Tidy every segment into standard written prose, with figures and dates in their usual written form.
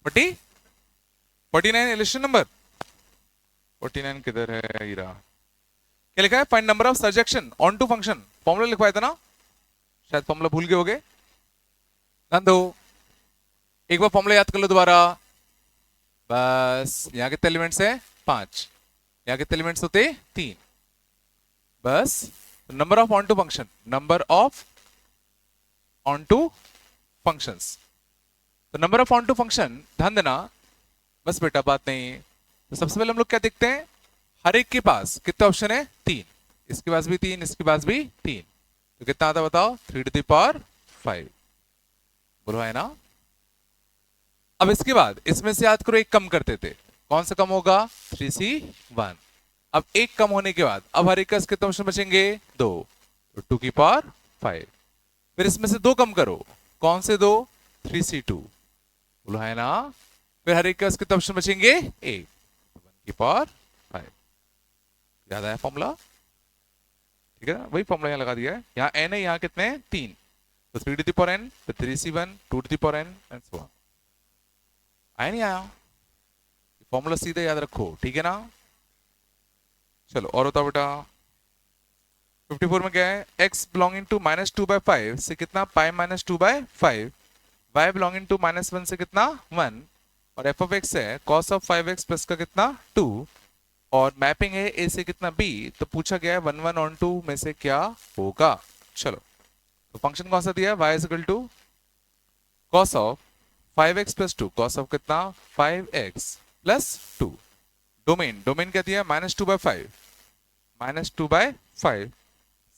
49 election number 49 किधर है हीरा? क्या लिखा है? Find number of surjection onto function. Formula लिखवाया था ना, शायद फॉर्मूला भूल गए होगे। ध्यान दो, एक बार फॉर्मूला याद कर लो दोबारा। बस यहाँ कितने एलिमेंट्स है? 5। यहाँ कितने एलिमेंट्स होते? 3। बस number of onto function, number of onto functions. तो number of onto function ध्यान देना, बस बेटा बात नहीं। तो सबसे पहले हम लोग क्या देखते हैं, हर एक के पास कितने ऑप्शन है? 3। इसके पास भी 3, इसके पास भी 3, तो कितना आता बताओ? 3⁵ बोलो है ना। अब इसके बाद इसमें से याद करो एक कम करते थे, कौन सा कम होगा? 3C1। अब एक कम होने के बाद अब हर एक का कितने ऑप्शन बचेंगे? 2, तो 2⁵। फिर इसमें से 2 कम करो, कौन से 2? 3C2 बोलो है ना। फिर हर एक का कितने ऑप्शन बचेंगे? 1, 1⁵। याद आया फॉर्मूला? ठीक है ना, वही फॉर्मूला यहाँ लगा दिया है। यहाँ n है, यहाँ कितने? 3, तो 3⁵n, फिर 3C1, 2⁵n and so on. आया नहीं आया? फॉर्मूला सीधे याद रखो, ठीक है ना। चलो और बताओ बेटा, 54 में क्या है? x बिलोंगिंग टू -2/5 से कितना? पाई -2/5। y बिलोंगिंग टू -1 से कितना? 1। और f ऑफ x है cos ऑफ 5x प्लस का कितना? 2। और मैपिंग है a से कितना? b। तो पूछा गया है 1 1 ऑन 2 में से क्या होगा। चलो, तो फंक्शन कौन सा दिया है? y is equal to cos of 5x plus 2, cos of कितना? 5x plus 2। डोमेन, डोमेन क्या दिया? -2/5, -2/5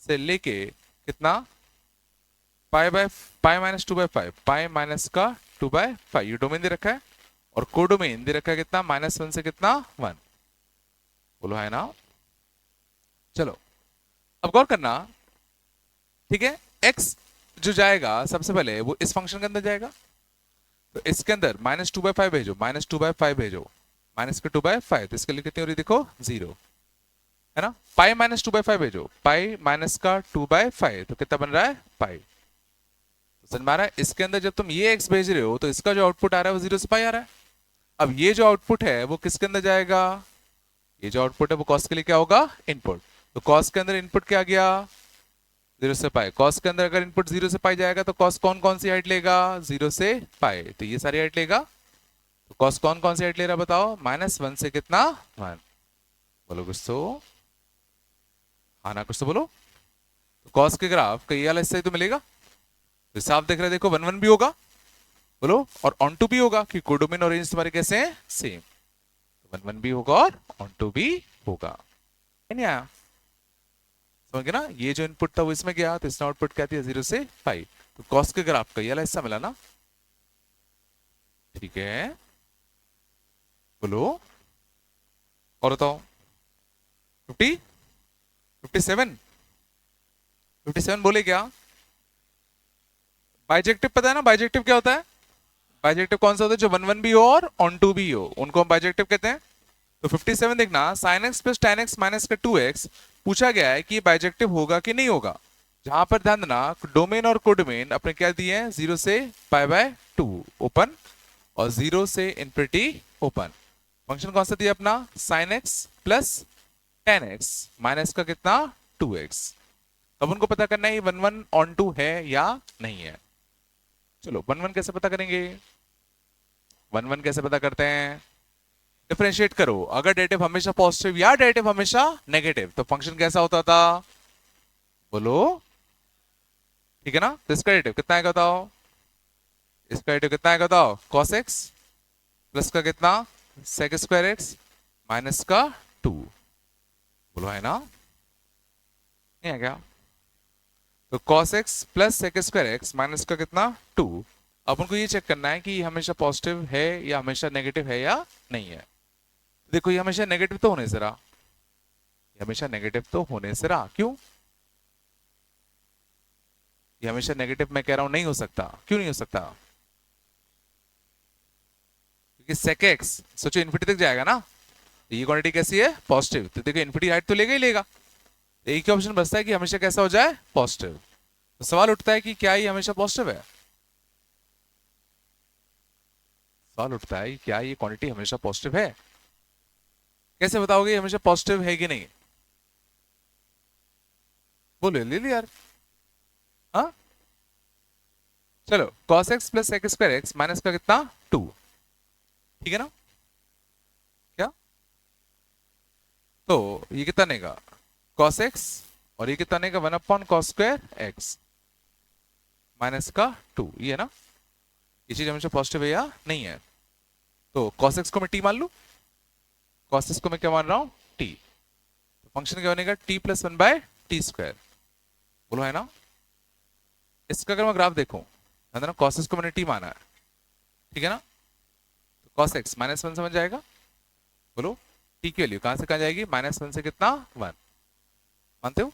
से लेके कितना? पाई -2/5, पाई माइनस का 2/5, ये डोमेन दे रखा है। और कोडोमेन दे रखा है कितना? -1 से कितना? 1 बोलो है ना। चलो अब गौर करना, ठीक है। x जो जाएगा सबसे पहले वो इस फंक्शन के अंदर जाएगा, तो इसके अंदर -2/5 भेजो, -2/5 भेजो, माइनस का 2/5, तो इसके लिए कितनी हो रही देखो? 0 है ना। पाई -2/5 भेजो, पाई माइनस का 2/5, तो कितना बन रहा है? पाई। समझ में आ रहा है? इसके अंदर जब तुम ये x भेज रहे हो तो इसका जो आउटपुट आ रहा है वो 0 से पाई आ रहा है। अब ये जो आउटपुट है वो किसके अंदर जाएगा? ये जो आउटपुट है वो कॉस के लिए क्या होगा? इनपुट। तो कॉस के अंदर इनपुट क्या गया? 0 से पाई। कॉस के अंदर अगर इनपुट 0 से पाई जाएगा तो कॉस कौन कौन सी हाइट लेगा? 0 से पाई, तो ये सारी हाइट लेगा। तो कॉस कौन कौन सी हाइट ले रहा बताओ? -1 से कितना? 1। बोलो कुछ तो, हाँ ना, कुछ तो बोलो। तो कॉस के ग्राफ का ये वाला हिस्सा ही तो मिलेगा, तो साफ देख रहे देखो 1 1 भी होगा, बोलो, और ऑन टू भी होगा कि कोडोमेन और रेंज तुम्हारे कैसे हैं? सेम। 1 1 भी होगा और ऑन टू भी होगा, है नहीं आया? समझ गए ना। ये जो इनपुट था वो इसमें गया, तो इसने आउटपुट क्या दिया? 0 से 5। तो कॉस के ग्राफ का ये वाला हिस्सा मिला ना, ठीक है। बोलो और बताओ। 50, 57, 57 बोले क्या? बाइजेक्टिव पता है ना? बाइजेक्टिव क्या होता है? बाइजेक्टिव कौन सा होता है? जो 1 1 भी हो और ऑन टू भी हो, उनको हम बाइजेक्टिव कहते हैं। तो 57 देखना, sin x plus tan x minus का 2x, पूछा गया है कि बाइजेक्टिव होगा कि नहीं होगा। जहां पर ध्यान देना, डोमेन और कोडोमेन अपने क्या दिए हैं? 0 से π/2 ओपन और 0 से इनफिनिटी ओपन। फंक्शन कौन सा दिया अपना? sin x plus tan x minus का कितना? 2x। अब उनको पता करना है 1 1 ऑन टू है या नहीं है। चलो 1 1 कैसे पता करेंगे? 1 1 कैसे पता करते हैं? डिफरेंशिएट करो, अगर डेरिवेटिव हमेशा पॉजिटिव या डेरिवेटिव हमेशा नेगेटिव तो फंक्शन कैसा होता था? बोलो, ठीक है ना। तो इसका डेरिवेटिव कितना आएगा बताओ? इसका डेरिवेटिव कितना आएगा बताओ? cos x प्लस का कितना? sec स्क्वायर x माइनस का 2। बोलो है ना, नहीं है क्या? तो cos x plus sec square x minus का कितना? 2। अब उनको ये चेक करना है कि हमेशा पॉजिटिव है या हमेशा नेगेटिव है या नहीं है। देखो ये हमेशा नेगेटिव तो होने से रहा, ये हमेशा नेगेटिव तो होने से रहा। क्यों? ये हमेशा नेगेटिव मैं कह रहा हूं नहीं हो सकता। क्यों नहीं हो सकता? क्योंकि sec x सोचो इन्फिनिटी तक जाएगा ना, तो ये क्वांटिटी कैसी है? पॉजिटिव, तो देखो इन्फिनिटी हाइट तो लेगा ही लेगा। तो एक ही ऑप्शन बचता है कि हमेशा कैसा हो जाए? पॉजिटिव। तो सवाल उठता है कि क्या ये हमेशा पॉजिटिव है? सवाल उठता है क्या ये क्वांटिटी हमेशा पॉजिटिव है? कैसे बताओगे ये हमेशा पॉजिटिव है कि नहीं? बोलो ले ली यार। हाँ चलो cos x plus sec square x minus का कितना 2, ठीक है ना? क्या तो ये कितना नेगा cos x और ये कितना नेगा 1/cos स्क्वायर एक्स माइनस का 2, ये है ना? ये चीज हमेशा पॉजिटिव है या नहीं है? तो cos x को मैं t मान लू, cos x को मैं क्या मान रहा हूं t, तो फंक्शन क्या बनेगा t प्लस 1/t स्क्वायर। बोलो है ना? इसका अगर मैं ग्राफ देखूं है ना, cos x को मैंने t माना है, ठीक है ना? तो cos x -1 समझ जाएगा। बोलो t की वैल्यू कहां से कहां जाएगी, -1 से कितना 1, मानते हो?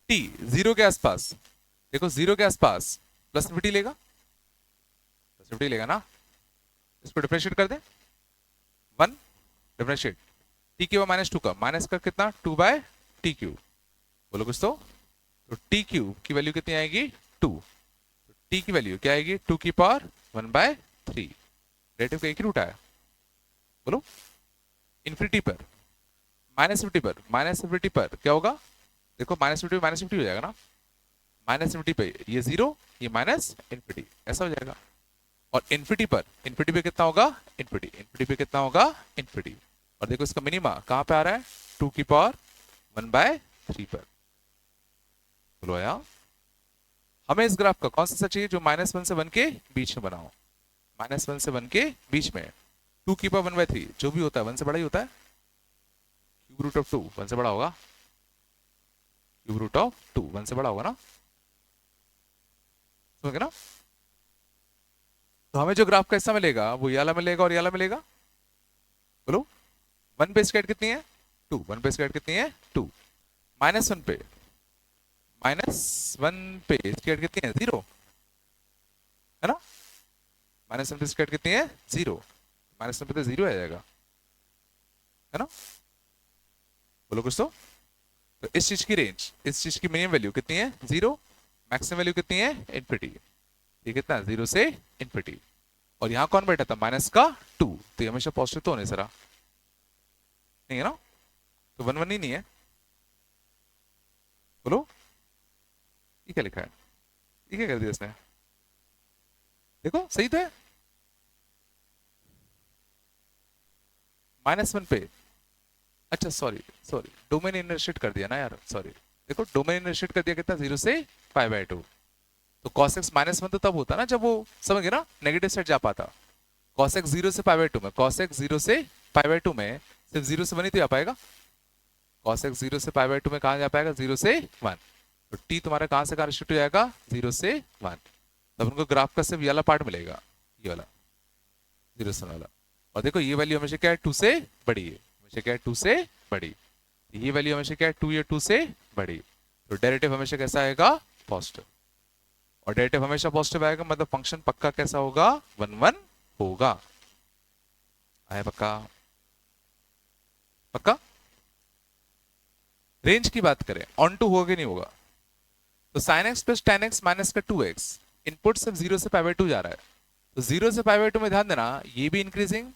t 0 के आसपास, देखो 0 के आसपास प्लस इंफिनिटी लेगा, प्लस इंफिनिटी लेगा ना, इसको डिफरेंशिएट कर दें 1, डिफरेंशिएट t की -2 का माइनस का कितना 2/t³। बोलो कुछ तो t³ की वैल्यू कितनी आएगी 2, तो t की वैल्यू क्या आएगी 2 की पावर 1/3, डेरिवेटिव का एक ही रूट आया। बोलो इन्फिनिटी पर माइनस इंफिनिटी पर क्या होगा, देखो माइनस इंफिनिटी हो जाएगा ना, माइनस इंफिनिटी पे ये 0, ये माइनस इंफिनिटी, ऐसा हो जाएगा। और इंफिनिटी पे कितना होगा इंफिनिटी पे कितना होगा इंफिनिटी, और देखो इसका मिनिमा कहां पे आ रहा है 2 की पावर 1/3 पर। बोलो यार हमें इस ग्राफ का कौन सा चाहिए जो -1 से 1 के बीच में बना हो, -1 से 1 के बीच में 2 की पावर 1/3 जो भी होता है 1 से बड़ा ही होता है, क्यूब रूट ऑफ 2 1 से बड़ा होगा, क्यूब रूट ऑफ 2 1 से बड़ा होगा ना, समझ गए ना? तो हमें जो ग्राफ का हिस्सा मिलेगा वो ये वाला मिलेगा और ये वाला मिलेगा। बोलो 1 पे स्क्वायर कितनी है 2, 1 पे स्क्वायर कितनी है 2, -1 पे स्क्वायर कितनी है 0, है ना? -1 पे स्क्वायर कितनी है 0, -1 पे तो 0 आ जाएगा, है ना? बोलो कुछ तो इस चीज की रेंज, इस चीज की मिनिमम वैल्यू कितनी है 0, मैक्सिमम वैल्यू कितनी है इंफिनिटी, ये कितना 0 से इंफिनिटी, और यहाँ कौन बैठा था -2, तो ये हमेशा पॉजिटिव तो होने सरा नहीं है ना, तो 1 1 ही नहीं है। बोलो ये क्या लिखा है, ये क्या कर दिया इसने, देखो सही तो है -1 पे, अच्छा सॉरी सॉरी डोमेन इनर्शिएट कर दिया ना यार, सॉरी देखो डोमेन इनर्शिएट कर दिया कितना 0 से π/2, तो cos x -1 तो तब होता ना जब वो समझ गए ना नेगेटिव साइड जा पाता, cos x 0 से π/2 में, cos x 0 से π/2 में सिर्फ 0 से 1 ही तो जा पाएगा, cos x 0 से π/2 में कहां जा पाएगा 0 से 1, तो t तुम्हारा कहां से कहां शिफ्ट हो जाएगा 0 से 1, तब उनको ग्राफ का सिर्फ ये वाला पार्ट मिलेगा, ये वाला 0 से 1 वाला, और देखो ये वैल्यू हमेशा क्या है 2 से बड़ी है, हमेशा क्या है 2 से बड़ी, ये वैल्यू हमेशा क्या है 2 या 2 से बड़ी, तो डेरिवेटिव हमेशा कैसा आएगा पॉजिटिव, और डेरिवेटिव हमेशा पॉजिटिव आएगा मतलब फंक्शन पक्का कैसा होगा 1 1 होगा, आया पक्का? पक्का? रेंज की बात करें ऑन टू होगा कि नहीं होगा, तो sin x plus tan x minus का 2x इनपुट सिर्फ 0 से π/2 जा रहा है, तो 0 से π/2 में ध्यान देना ये भी इंक्रीजिंग,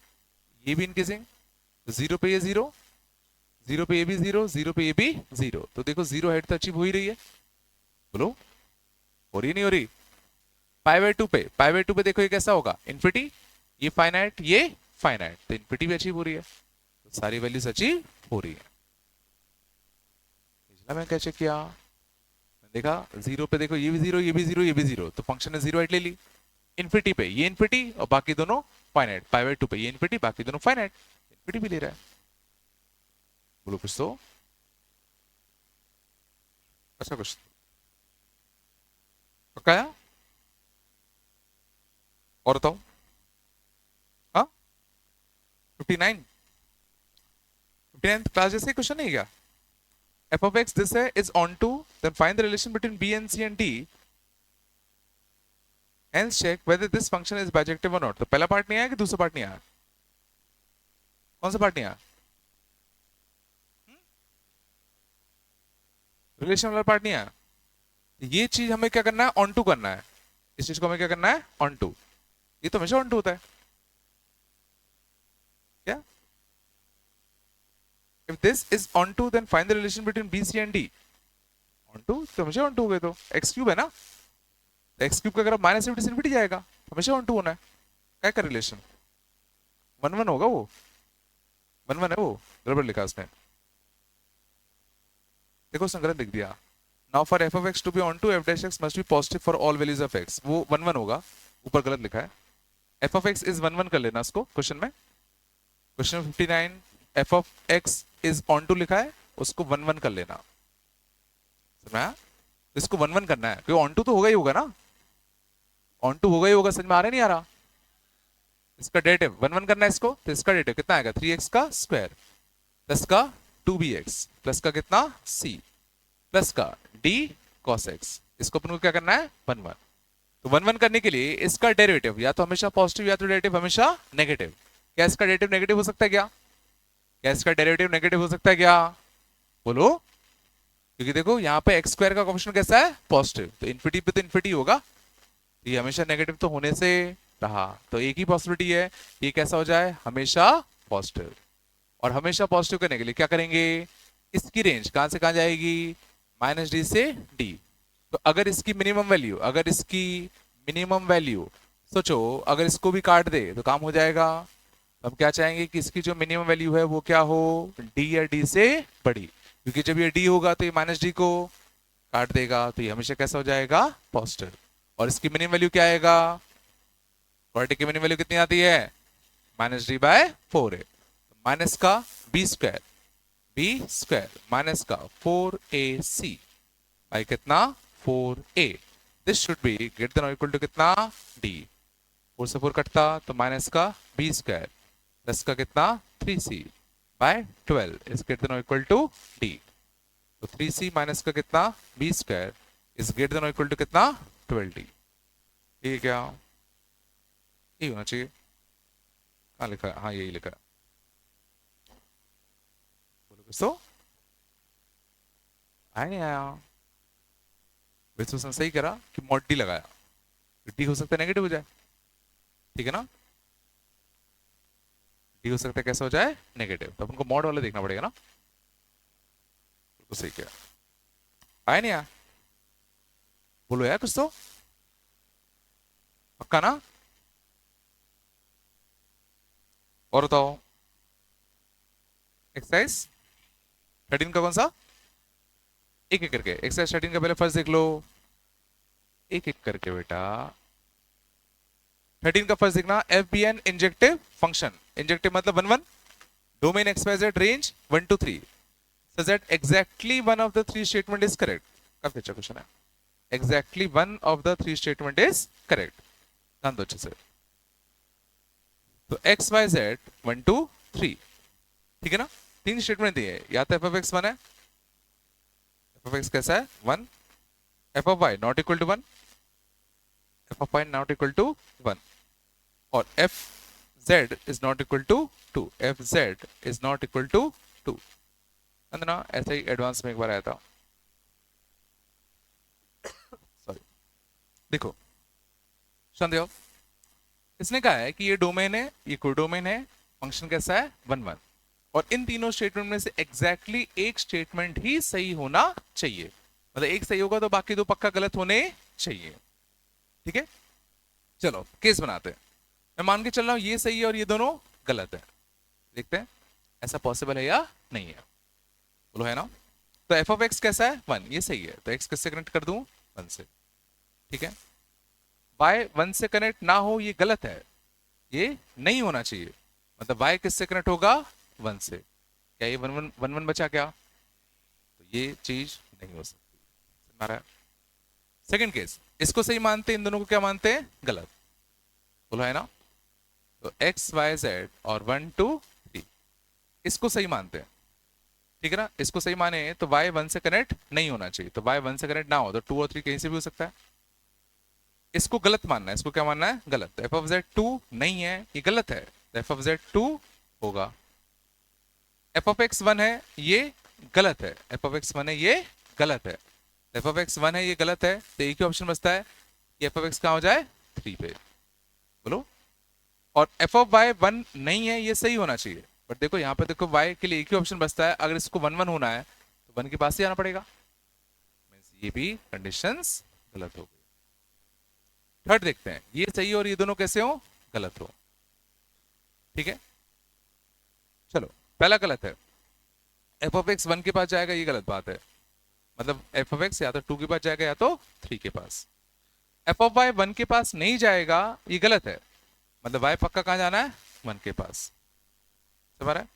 ये भी इंक्रीजिंग, तो 0 पे ये 0, 0 पे ये भी 0, 0 पे ये भी 0, तो देखो 0 हाइट तो अचीव हो ही रही है। बोलो हो रही नहीं हो रही? π/2 पे देखो ये कैसा होगा इन्फिनिटी, ये फाइनाइट, तो इन्फिनिटी भी अचीव हो रही है, तो सारी वैल्यूज अचीव हो रही है। मैं क्या चेक किया, देखा 0 पे देखो ये भी 0, ये भी 0, ये भी 0, तो फंक्शन ने 0 हाइट ले ली, इन्फिनिटी पे ये इन्फिनिटी और बाकी दोनों फाइनाइट, π/2 पे ये इन्फिनिटी बाकी दोनों फाइनाइट, इन्फिनिटी भी ले रहा है। बोलो कुछ तो, अच्छा कुछ पक्का है? और बताओ हाँ 59 क्लास जैसे क्वेश्चन नहीं क्या, f of x this है is on to, then find the relation between b and c and d, hence check whether this function is bijective or not। तो पहला पार्ट नहीं आया कि दूसरा पार्ट नहीं आया, कौन सा पार्ट नहीं आया, रिलेशन वाला पार्ट नहीं आया, ये चीज हमें क्या करना है ऑन टू करना है, इस चीज को हमें क्या करना है ऑन टू, ये तो हमेशा ऑन टू होता है, क्या? If this is onto then find the relation between b c and d. Onto तो हमेशा ऑन टू हो गए, तो एक्स क्यूब है ना, तो एक्स क्यूब का अगर माइनस इनफिनिटी जाएगा, हमेशा ऑन टू होना है। क्या का रिलेशन? वन वन होगा वो, वन वन है वो, गड़बड़ लिखा उसने, देखो उसने गलत लिख दिया। Now for f of x to be onto F dash x must be positive for all values of x, वो वन वन होगा, ऊपर गलत लिखा है। F of x is one one कर लेना उसको क्वेश्चन में, question 59 f of x is onto लिखा है, उसको वन वन कर लेना, समझा? तो इसको वन वन करना है, क्योंकि ऑन टू तो होगा ही होगा ना, ऑन टू होगा ही होगा, समझ में आ रहा नहीं आ रहा? इसका डेरिवेटिव वन वन करना है इसको, तो इसका डेरिवेटिव कितना आएगा? 3x का स्क्वायर प्लस का 2bx प्लस का कितना c प्लस का d cos x, इसको अपन को क्या करना है? One one. तो वन वन करने के लिए इसका डेरिवेटिव या तो हमेशा पॉजिटिव या तो डेरिवेटिव हमेशा नेगेटिव। क्या इसका डेरिवेटिव नेगेटिव हो सकता है क्या? क्या इसका डेरिवेटिव नेगेटिव हो सकता है क्या? बोलो। क्योंकि देखो यहाँ पे एक्स स्क्वायर का कोएफिशिएंट कैसा है? पॉजिटिव, तो इन्फिनिटी पे तो इन्फिनिटी होगा, ये हमेशा नेगेटिव तो होने से रहा, तो एक ही पॉसिबिलिटी है, ये कैसा हो जाए? हमेशा पॉजिटिव। और हमेशा पॉजिटिव करने के लिए क्या करेंगे? इसकी रेंज कहां से कहां जाएगी? माइनस डी से डी। तो अगर इसकी मिनिमम वैल्यू, अगर इसकी मिनिमम वैल्यू सोचो, अगर इसको भी काट दे तो काम हो जाएगा। हम क्या चाहेंगे कि इसकी जो मिनिमम वैल्यू है वो क्या हो? डी या डी से बड़ी, क्योंकि जब ये डी होगा तो ये माइनस डी को काट देगा, तो ये हमेशा कैसा हो जाएगा? पॉजिटिव। और इसकी मिनिमम वैल्यू क्या आएगा? क्वाड्रेटिक की मिनिमम वैल्यू कितनी आती है? माइनस डी बाय 4 है, माइनस का बी स्क्वायर माइनस का 4ac बाई कितना? 4a। This should be greater than और इक्वल टू कितना? डी। 4 से 4 कटता तो माइनस का बी स्क्वायर प्लस का कितना? 3c by 12 is greater than और इक्वल टू डी। तो 3c माइनस का कितना? B square is greater than और इक्वल टू कितना? 12d। ठीक है क्या? यही होना चाहिए। कहाँ लिखा है? हाँ यही लिखा है। बोलो दोस्तों, आया नहीं आया? वैसे उसने सही करा कि मॉड डी लगाया, डी हो सकता है नेगेटिव हो जाए, ठीक है ना? डी हो सकता है कैसा हो जाए? नेगेटिव, तो अपन को मॉड वाला देखना पड़ेगा ना। बिल्कुल सही किया। आया नहीं आया? बोलो यार कुछ तो, पक्का ना? और बताओ। एक्सरसाइज 13 का कौन सा? एक एक करके एक्सरसाइज 13 का पहले फर्स्ट देख लो, एक एक करके बेटा। 13 का फर्स्ट देखना, f be an injective function, injective मतलब one one, domain x y z range 1 to 3 so that exactly one of the three statement is correct. काफी अच्छा क्वेश्चन है। Exactly one of the three statement is correct, ध्यान दो अच्छे से। तो x y Z 1 to 3, ठीक है ना? तीन स्टेटमेंट दिए, या तो एफ ऑफ एक्स वन है, एफ ऑफ एक्स कैसा है? 1, f of y not equal to 1, f of y not equal to 1, और f z is not equal to 2, f z is not equal to 2। ना ऐसे ही advance में एक बार आया था, सॉरी। देखो संदेह, इसने कहा है कि ये डोमेन है, ये कोई डोमेन है, फंक्शन कैसा है? 1 1, और इन तीनों स्टेटमेंट में से एग्जैक्टली एक स्टेटमेंट ही सही होना चाहिए, मतलब एक सही होगा तो बाकी दो पक्का गलत होने चाहिए, ठीक है? चलो केस बनाते हैं। मैं मान के चल रहा हूं ये सही है और ये दोनों गलत है, देखते हैं ऐसा पॉसिबल है या नहीं है। बोलो है ना? तो एफ ऑफ एक्स कैसा है? 1, ये सही है, तो एक्स किससे कनेक्ट कर दूं? 1 से, ठीक है? वाई 1 से कनेक्ट ना हो ये गलत है, ये नहीं होना चाहिए, मतलब वाई किससे कनेक्ट होगा? 1 से। क्या ये 1 1 1 1 बचा क्या? तो ये चीज नहीं हो सकती, समझ रहा है? सेकंड केस, इसको सही मानते, इन दोनों को क्या मानते हैं? गलत। बोलो है ना? तो एक्स वाई जेड और 1 2 3 इसको सही मानते हैं, ठीक है ना? इसको सही माने तो वाई 1 से कनेक्ट नहीं होना चाहिए, तो वाई 1 से कनेक्ट ना हो तो 2 और 3 कहीं से भी हो सकता है। इसको गलत मानना है, इसको क्या मानना है? गलत। एफ ऑफ जेड 2 नहीं है, ये गलत है, एफ ऑफ जेड 2 होगा। एफ ऑफ एक्स 1 है, ये गलत है, एफ ऑफ एक्स 1 है, ये गलत है, एफ ऑफ एक्स 1 है, ये गलत है, तो एक ही ऑप्शन बचता है कि एफ ऑफ एक्स कहां हो जाए? 3 पे। बोलो और एफ ऑफ वाई वन नहीं है, ये सही होना चाहिए। बट देखो यहाँ पे देखो वाई के लिए एक ही ऑप्शन बचता है, अगर इसको वन वन होना है तो वन के पास ही आना पड़ेगा। Means ये भी कंडीशंस गलत हो गई। थर्ड देखते हैं, ये सही और ये दोनों कैसे हो, गलत हो। ठीक है, चलो पहला गलत है, एफ ऑफ एक्स वन के पास जाएगा, ये गलत बात है। मतलब एफ ऑफ एक्स या तो टू के पास जाएगा या तो थ्री के पास। एफ ऑफ वाई वन के पास नहीं जाएगा, ये गलत है। मतलब वाई पक्का कहां जाना है, वन के पास। समझ रहा है।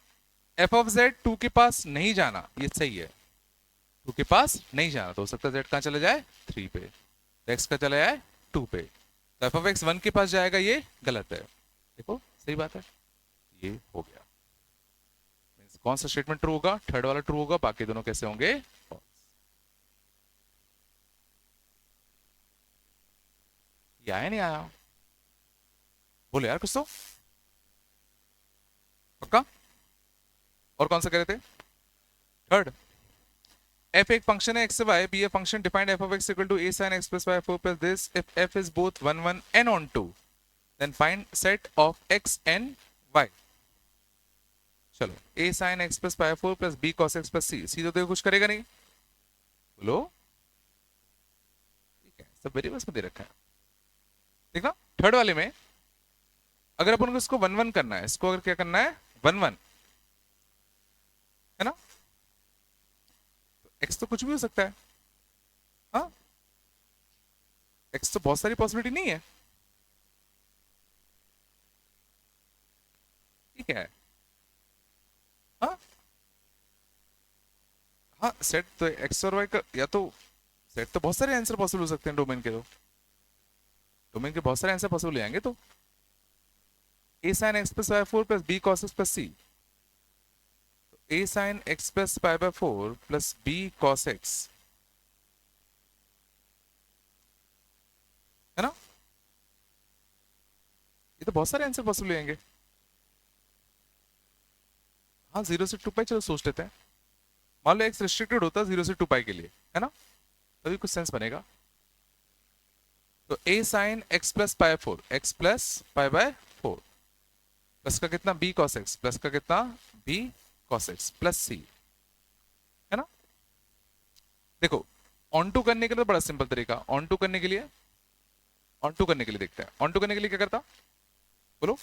एफ ऑफ जेड टू के पास नहीं जाना, ये सही है। टू के पास नहीं जाना तो हो सकता है जेड कहां चला जाए, थ्री पे, एक्स का चला जाए टू पे। तो एफ ऑफ एक्स वन के पास जाएगा, ये गलत है। देखो सही बात है, ये हो गया। मींस कौन सा स्टेटमेंट ट्रू होगा, थर्ड वाला ट्रू होगा, बाकी दोनों कैसे होंगे, false। ये आया नहीं आया, बोले यार कुछ तो पक्का। और कौन सा कह रहे थे, थर्ड। f एक फंक्शन है एक्स से y, be a function defined f of x equal to a sin x plus y 4 plus this if f is both 1 1 and on 2 then find set of x and y। चलो a sin x plus y 4 plus b cos x plus c तो देखो कुछ करेगा नहीं, बोलो। ठीक है, सब वेरिएबल्स में दे रखा है। देखना थर्ड वाले में अगर अपन को इसको वन वन करना है, इसको अगर क्या करना है, वन वन, है ना, एक्स तो कुछ भी हो सकता है। हाँ, एक्स तो बहुत सारी पॉसिबिलिटी नहीं है। ठीक है, हाँ हाँ, सेट तो एक्स और वाई का, या तो सेट तो बहुत सारे आंसर पॉसिबल हो सकते हैं डोमेन के, तो डोमेन के बहुत सारे आंसर पॉसिबल आएंगे। तो a sin x plus y 4 plus b cos x plus c, तो a sin x plus pi by 4 plus b cos x, है ना, ये तो बहुत सारे आंसर पॉसिबल आएंगे। हाँ, जीरो से टू पाई चलो सोच लेते हैं। मान लो एक्स रिस्ट्रिक्टेड होता है जीरो से टू पाई के लिए, है ना, तभी कुछ सेंस बनेगा। तो a sin x plus pi 4, x plus pi by 4 plus का कितना b cos x प्लस का कितना b cos x plus c, है ना। देखो ऑन टू करने के लिए तो बड़ा सिंपल तरीका, ऑन टू करने के लिए, ऑन टू करने के लिए देखते हैं, ऑन टू करने के लिए क्या करता, बोलो।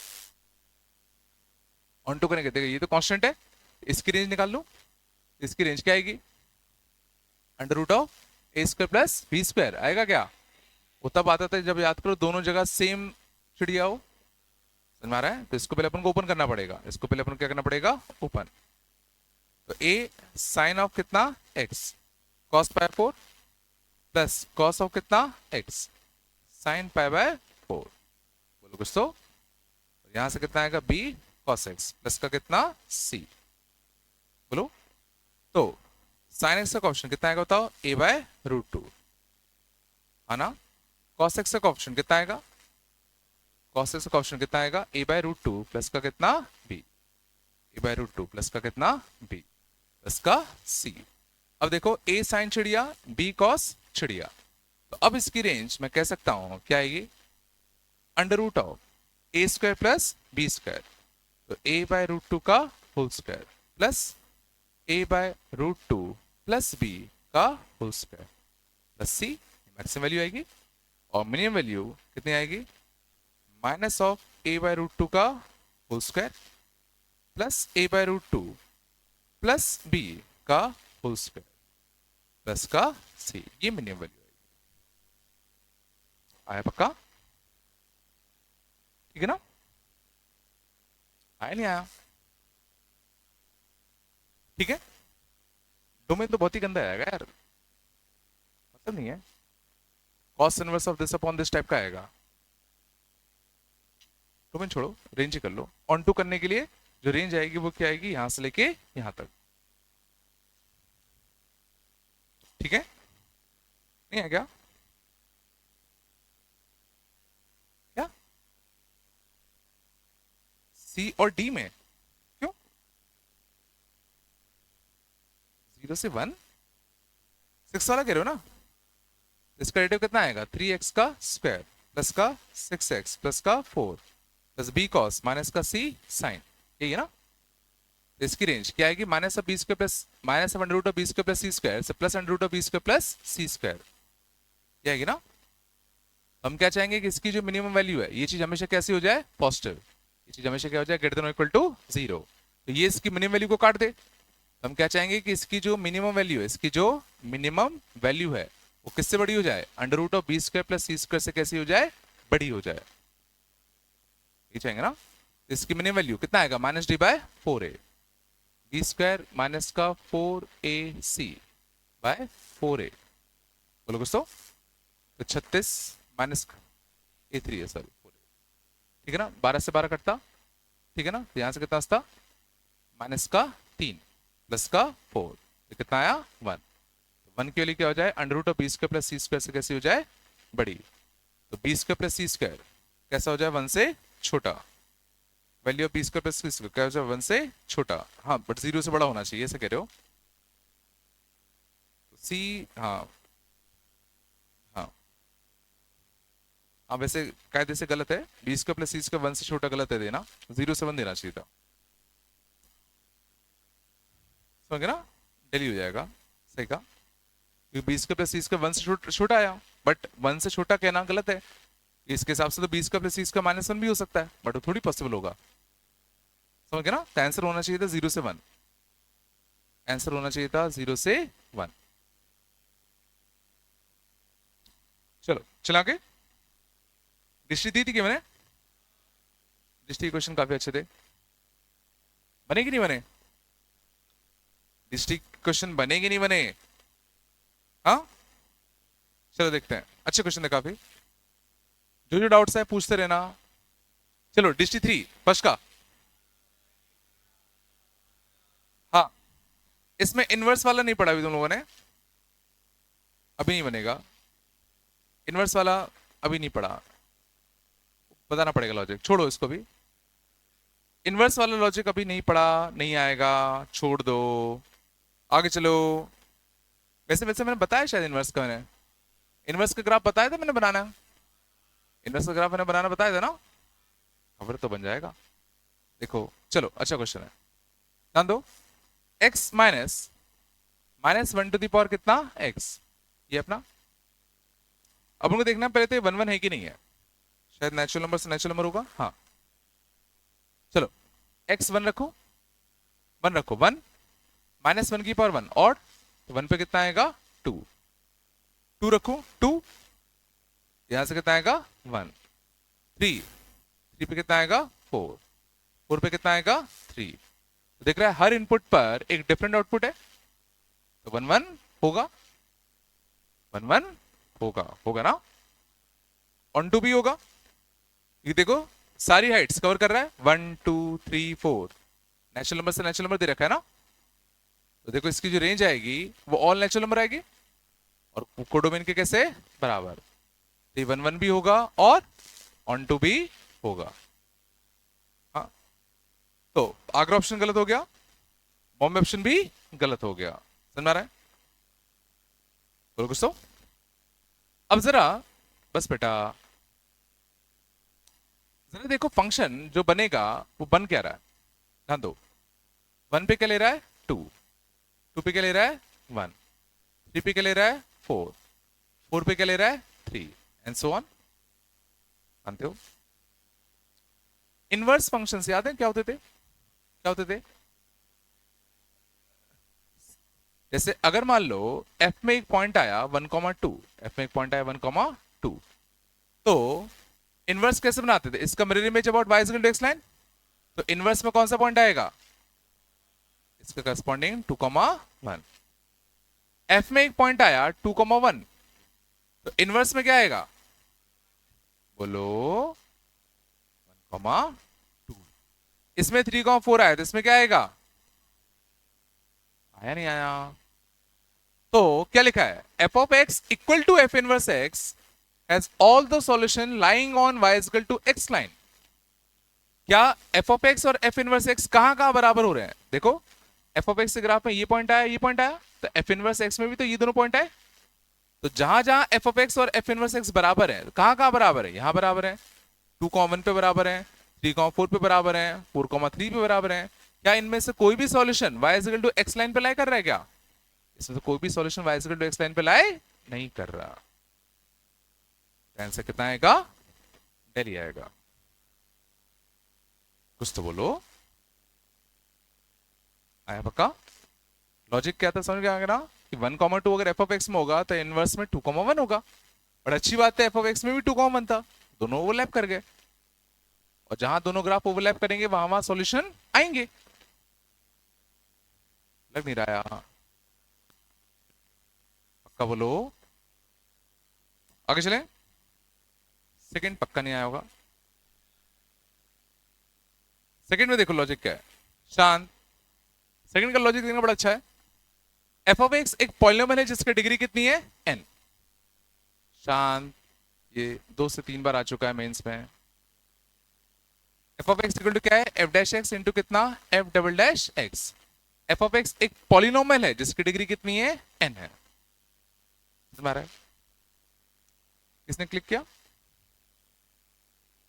ऑन टू करने के लिए, ये तो कांस्टेंट है, इसकी रेंज निकाल लो। इसकी रेंज क्या आएगी, under root of a square plus b square आएगा क्या। वो तब आता था जब, याद करो, दोनों जगह सेम चिड़िया हो। समझ में आ रहा है। तो इसको पहले अपन को ओपन करना पड़ेगा, इसको पहले अपन को क्या करना पड़ेगा, ओपन। तो ए साइन ऑफ कितना x cos pi 4 plus cos of कितना एक्स साइन पाई बाय 4, बोलो कुछ तो। यहां से कितना आएगा बी कॉस एक्स प्लस का कितना सी, बोलो। तो साइन एक्स का ऑप्शन कितना आएगा बताओ, ए बाय रूट टू, है ना। कॉस एक्स का ऑप्शन कितना आएगा, कॉस एक्स का ऑप्शन कितना आएगा, A by root two plus का कितना B, A by root two plus का कितना बी प्लस का सी। अब देखो ए साइन चिड़िया बी कॉस चिड़िया, तो अब इसकी रेंज मैं कह सकता हूं क्या आएगी, under root of a square plus b square, तो ए बाय रूट टू का whole square plus A by root two plus B का होल स्क्वायर प्लस सी, मैक्सिमम वैल्यू आएगी। और मिनिमम वैल्यू कितनी आएगी, minus of A by root to का whole square plus A by root two plus B का whole square plus का सी, ये minimum value आएगी। आया पक्का, ठीक है ना, आया नहीं आया, ठीक है। डोमेन तो बहुत ही गंदा आएगा यार, मतलब नहीं है, cos inverse of this upon this type का आएगा। डोमेन छोड़ो, रेंज ही कर लो। ऑन टू करने के लिए जो रेंज आएगी वो क्या आएगी, यहां से लेके यहां तक, ठीक है, नहीं है क्या, क्या सी और डी में, क्यों, जीरो से वन, सिक्स वाला कह रहे हो ना, इसका डेरिवेटिव कितना आएगा, थ्री एक्स का स्क्वायर प्लस का सिक्स एक्स प्लस का four plus b cos minus का सी साइन, यही है ना। तो इसकी रेंज क्या आएगी, minus of b square plus minus of under root of b square plus c square से plus under root of b square plus c square, क्या आएगी ना। हम क्या चाहेंगे कि इसकी जो मिनिमम वैल्यू है ये चीज हमेशा कैसी हो जाए, पॉजिटिव, ये चीज हमेशा क्या हो जाए, ग्रेटर देन इक्वल टू 0। तो ये इसकी मिनिमम वैल्यू को काट दे। हम क्या चाहेंगे कि इसकी जो मिनिमम वैल्यू है, इसकी जो मिनिमम वैल्यू है वो किससे बड़ी हो जाए, under root of b square plus c square से कैसी हो जाए, बड़ी हो जाए, ये चाहेंगे ना। इसकी मिनिमम वैल्यू कितना आएगा, minus d by 4a, b square minus का 4ac बाय 4a, बोलो कुछ तो 36 माइनस a3 है, सॉरी 4a, ठीक है ना। 12 से 12 कटता, ठीक है ना। तो यहां से कितना था, माइनस का 3 प्लस का 4, तो कितना आया 1। तो 1 की वैल्यू क्या हो जाए, under root of b square plus c square से कैसी हो जाए, बड़ी। तो b square plus c square कैसा हो जाए, 1 से छोटा। Value of b square plus c square क्या हो जाए, 1 से छोटा, हाँ बट 0 से बड़ा होना चाहिए, ऐसा कह रहे हो। सी, हाँ हाँ हाँ, वैसे कायदे से गलत है, B square plus c square 1 से छोटा गलत है देना, 0 से 1 देना चाहिए था, समझ ना, डेली हो जाएगा, सही कहा। क्योंकि B square plus c square 1 से छोटा आया, बट 1 से छोटा कहना गलत है। इसके हिसाब से तो b square plus c square -1 भी हो सकता है, बट वो थोड़ी पॉसिबल होगा, समझ गए ना। तो आंसर होना चाहिए था 0 से 1, आंसर होना चाहिए था 0 से 1। चलो चला के दृष्टि दी थी कि मैंने, दृष्टि क्वेश्चन काफी अच्छे थे, बने कि नहीं बने, दृष्टि क्वेश्चन बने कि नहीं बने, हाँ चलो देखते हैं, अच्छे क्वेश्चन थे काफी, जो जो डाउट्स है पूछते रहना। चलो दृष्टि 3 फर्स्ट का, हाँ इसमें इनवर्स वाला नहीं पढ़ा अभी तुम लोगों ने, अभी नहीं बनेगा इनवर्स वाला, अभी नहीं पढ़ा, बताना पड़ेगा लॉजिक, छोड़ो इसको भी, इनवर्स वाला लॉजिक अभी नहीं पढ़ा, नहीं आएगा, छोड़ दो, आगे चलो। वैसे वैसे मैंने बताया शायद इनवर्स का, मैंने इनवर्स का ग्राफ बताया था मैंने बनाना, इनवर्स का ग्राफ मैंने बनाना बताया था ना, खबर तो बन जाएगा। देखो चलो अच्छा क्वेश्चन है, ध्यान दो, x minus -1 to the power कितना x, ये अपना, अब उनको देखना पहले तो 1 1 है कि नहीं है, शायद नेचुरल नंबर से नेचुरल नंबर होगा, हाँ चलो x 1 रखो, 1 रखो, 1 -1 की पावर 1 और 1 पे कितना आएगा 2, 2 रखो 2, यहां से कितना आएगा 1, 3 पे कितना आएगा 4, 4 पे कितना आएगा 3, तो देख रहा है हर इनपुट पर एक डिफरेंट आउटपुट है, तो 1 1 होगा, 1 1 होगा ना, ऑन टू भी होगा, ये देखो सारी हाइट्स कवर कर रहा है, 1 2 3 4, नेचुरल नंबर से नेचुरल नंबर दे रखा है ना, तो देखो इसकी जो रेंज आएगी वो ऑल नेचुरल नंबर आएगी और कोडोमेन के कैसे बराबर, तो 1 1 भी होगा और ऑन टू भी होगा, हाँ तो आगरा ऑप्शन गलत हो गया, बॉम्बे ऑप्शन भी गलत हो गया, समझ आ रहा है, बोलो कुछ तो। अब जरा बस बेटा जरा देखो फंक्शन जो बनेगा वो बन क्या रहा है, ध्यान दो, 1 पे क्या ले रहा है 2, 2 पे क्या ले रहा है 1, 3 पे क्या ले रहा है 4, 4 पे क्या ले रहा है 3 एंड सो ऑन, जानते हो। इनवर्स फंक्शंस याद है क्या होते थे, क्या होते थे, जैसे अगर मान लो f में एक पॉइंट आया 1,2, f में एक पॉइंट आया 1,2, तो इनवर्स कैसे बनाते थे, इसका mirror image about y equal to x line, तो इनवर्स में कौन सा पॉइंट आएगा, इसका करस्पॉन्डिंग 2,1, f में एक पॉइंट आया 2,1, तो इनवर्स में क्या आएगा, बोलो 1,2, इसमें 3,4 आया तो इसमें क्या आएगा, आया नहीं आया, तो क्या लिखा है, f of x equal to f inverse x has all the solution lying on y is equal to x line, क्या f of x और f इनवर्स x कहां बराबर हो रहे हैं, देखो f of x के ग्राफ में ये पॉइंट आया ये पॉइंट आया, तो f इनवर्स x में भी तो ये दोनों पॉइंट आए, तो जहां जहां f of x और f इनवर्स x बराबर है, कहां बराबर है, यहां बराबर है, 2,1 पे बराबर है, 3,4 पे बराबर है, 4,3 पे बराबर है। क्या इनमें से कोई भी solution y is equal to x line पे लाई कर रहा है क्या? इसमें से कोई भी solution y is equal to x line पे लाई नहीं कर रहा। आंसर कितना आएगा? डेली आएगा। कुछ तो बोलो। आया पक्का? लॉजिक क्या था समझ गया ना कि 1,2 अगर एफ ऑफ एक्स में होगा तो इनवर्स में 2,1 होगा। और अच्छी बात है एफ ऑफ एक्स में भी 2,1 था, दोनों ओवरलैप कर गए। और जहां दोनों ग्राफ ओवरलैप करेंगे वहां वहां सॉल्यूशन आएंगे। लग नहीं रहा है? पक्का बोलो। आगे चलें। सेकंड पक्का नहीं आया होगा। सेकंड में देखो लॉजिक क्या है, शांत। सेकंड का लॉजिक देखना बड़ा अच्छा है। एफ ऑफ एक्स एक पॉलिनोमियल है जिसकी डिग्री कितनी है? n। शांत। ये 2 से 3 बार आ चुका है मेंस में। F of x equal to क्या है? एफ डैश एक्स इंटू कितना? F double dash x. F of x एक पॉलिनोमियल है जिसकी डिग्री कितनी है? n है। समझ रहा है? किसने क्लिक किया?